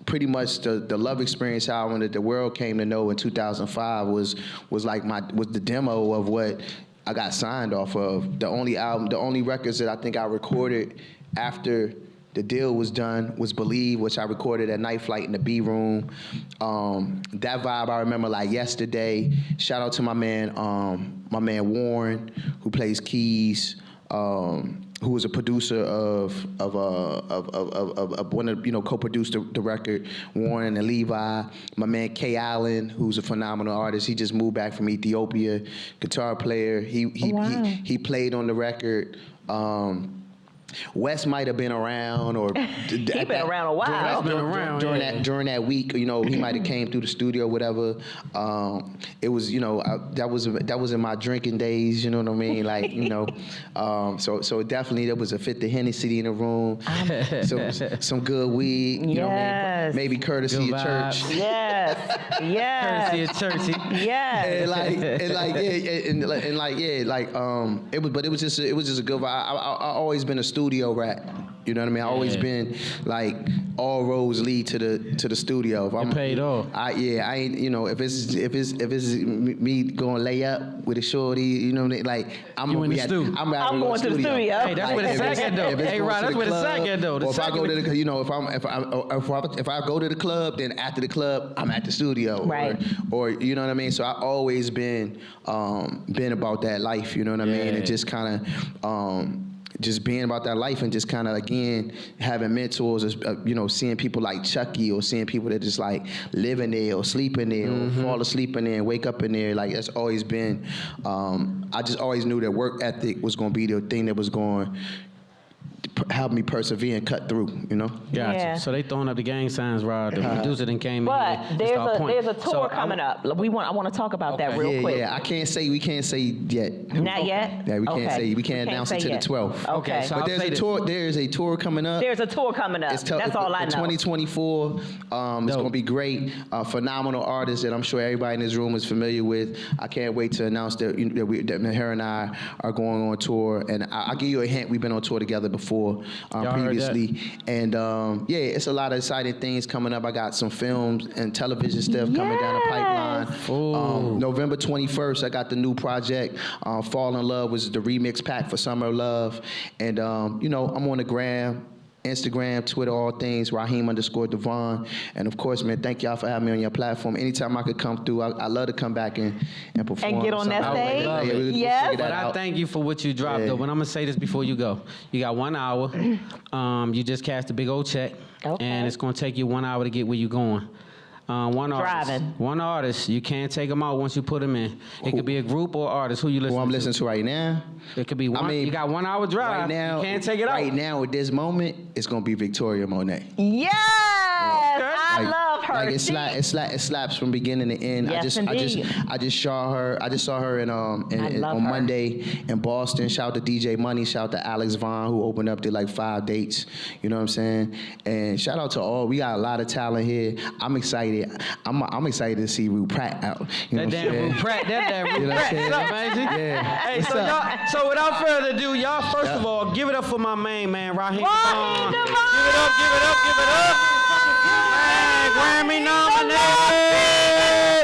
Pretty much the Love Experience album that the world came to know in 2005 was the demo of what I got signed off of. The only records that I think I recorded after the deal was done was Believe, which I recorded at Night Flight in the B Room. That vibe I remember like yesterday. Shout out to my man Warren, who plays keys, who was a producer of one of, co-produced the record, Warren and Levi. My man Kay Allen, who's a phenomenal artist. He just moved back from Ethiopia, guitar player. He played on the record. Wes might have been around, or he been around a while. During that week, he might have came through the studio, whatever. It was, that was in my drinking days. You know what I mean? Like, so definitely there was a fifth of Hennessy in the room, some good weed. You know what I mean? Maybe courtesy of church. Yes. Courtesy of churchy. Yes. It was just a good vibe. I always been a studio rat. You know what I mean? I always been like all roads lead to the studio. If I'm paid off. I ain't, if it's me going lay up with a shorty, you know what I mean? Like I'm going to the studio. Hey, that's where the sack at though. Hey, Rod, that's where the sack at though. Or if I go to the, if I go to the club, then after the club, I'm at the studio. Right. Or you know what I mean? So I always been about that life. You know what I mean? And just kind of. Just being about that life and just kind of, again, having mentors, seeing people like Chucky or seeing people that just like live in there or sleep in there or fall asleep in there and wake up in there. Like, that's always been, I just always knew that work ethic was going to be the thing that was going to help me persevere and cut through, Gotcha. Yeah. So they throwing up the gang signs, Rod. The producer then came in. But there's a tour coming up. I want to talk about that real quick. Yeah, we can't say yet. Not yet? Yeah, we can't announce it till the 12th. Okay. So but there's a tour coming up. There's a tour coming up. That's all I know. 2024. It's going to be great. Phenomenal artists that I'm sure everybody in this room is familiar with. I can't wait to announce that her and I are going on tour. And I'll give you a hint. We've been on tour together before. Previously, and it's a lot of exciting things coming up. I got some films and television stuff coming down the pipeline. November 21st, I got the new project, Fall in Love, was the remix pack for Summer of Love, and I'm on the gram, Instagram, Twitter, all things, Raheem _DeVaughn. And of course, man, thank y'all for having me on your platform. Anytime I could come through, I love to come back and perform. And get on that stage. Yes. But I thank you for what you dropped, though. But I'm going to say this before you go. You got 1 hour. You just cast a big old check. Okay. And it's going to take you 1 hour to get where you're going. One artist. You can't take them out once you put them in. It could be a group or artist. Who you listen to? Who I'm listening to right now? It could be one. You got 1 hour drive. Right now, you can't take it out. Right now, at this moment, it's going to be Victoria Monet. Yes! I love her. Like it slaps from beginning to end. Yes, I just saw her in on Monday in Boston. Shout out to DJ Money. Shout out to Alex Vaughn, who opened up, did like 5 dates. You know what I'm saying? And shout out to all. We got a lot of talent here. I'm excited. I'm excited to see Rue Pratt out. You know That damn Rue Pratt. What's up, man? Yeah. Hey, so without further ado, y'all, first of all, give it up for my main man, Raheem DeVaughn. Give it up. Man, Grammy nominated.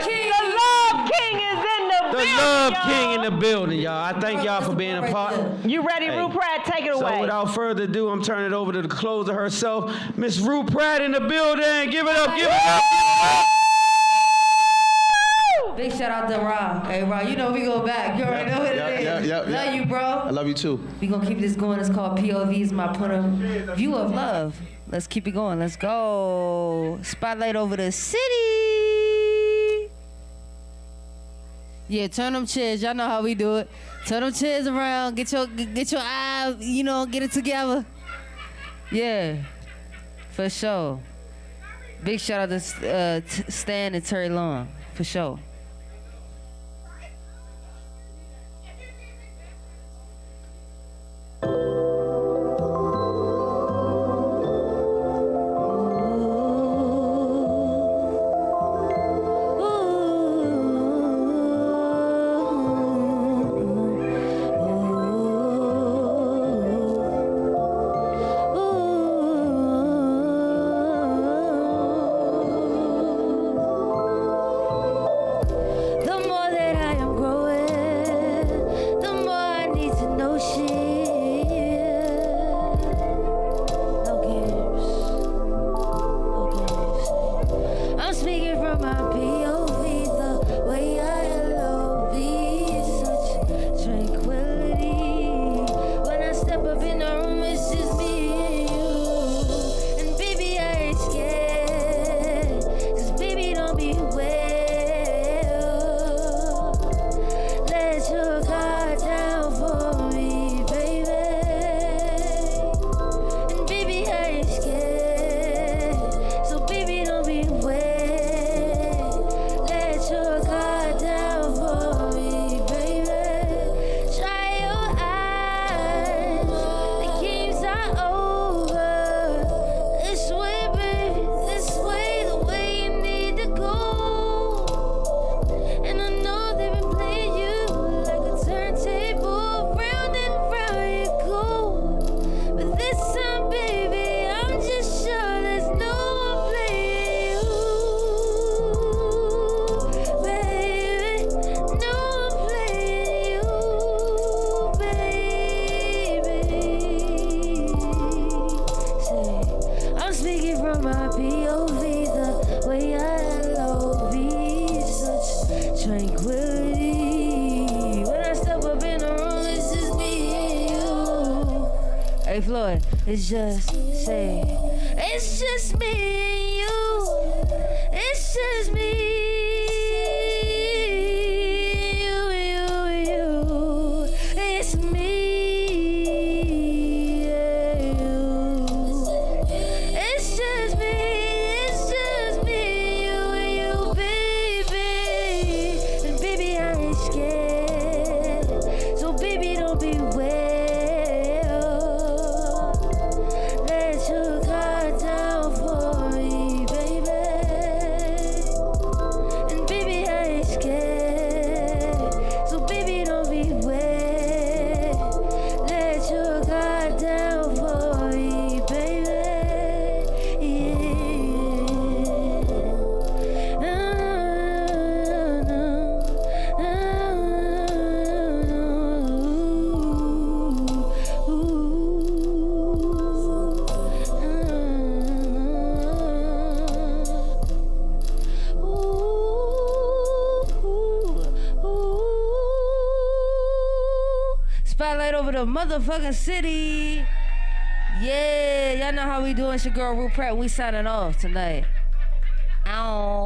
The Love King is in the building. The Love King in the building, y'all. I thank y'all for being a part. You ready, Rue Pratt? Take it away. So without further ado, I'm turning it over to the closer herself, Miss Rue Pratt in the building. Give it up. Big shout out to Rob. Hey, Rob, you know we go back. You already know what it is. Love you, bro. I love you too. We gonna keep this going. It's called POVs, my point of view of love. Let's keep it going. Let's go. Spotlight over the city. Yeah, turn them chairs. Y'all know how we do it. Turn them chairs around. Get your eye, get it together. Yeah, for sure. Big shout out to Stan and Terry Long, for sure. Hey Floyd, it's just me and you. It's just me. You. It's me and you. It's just me, you and you, baby. And baby, I ain't scared. So baby, don't be weird. Spotlight over the motherfucking city. Yeah, y'all know how we doing. It's your girl Rue Pratt. We signing off tonight. Ow.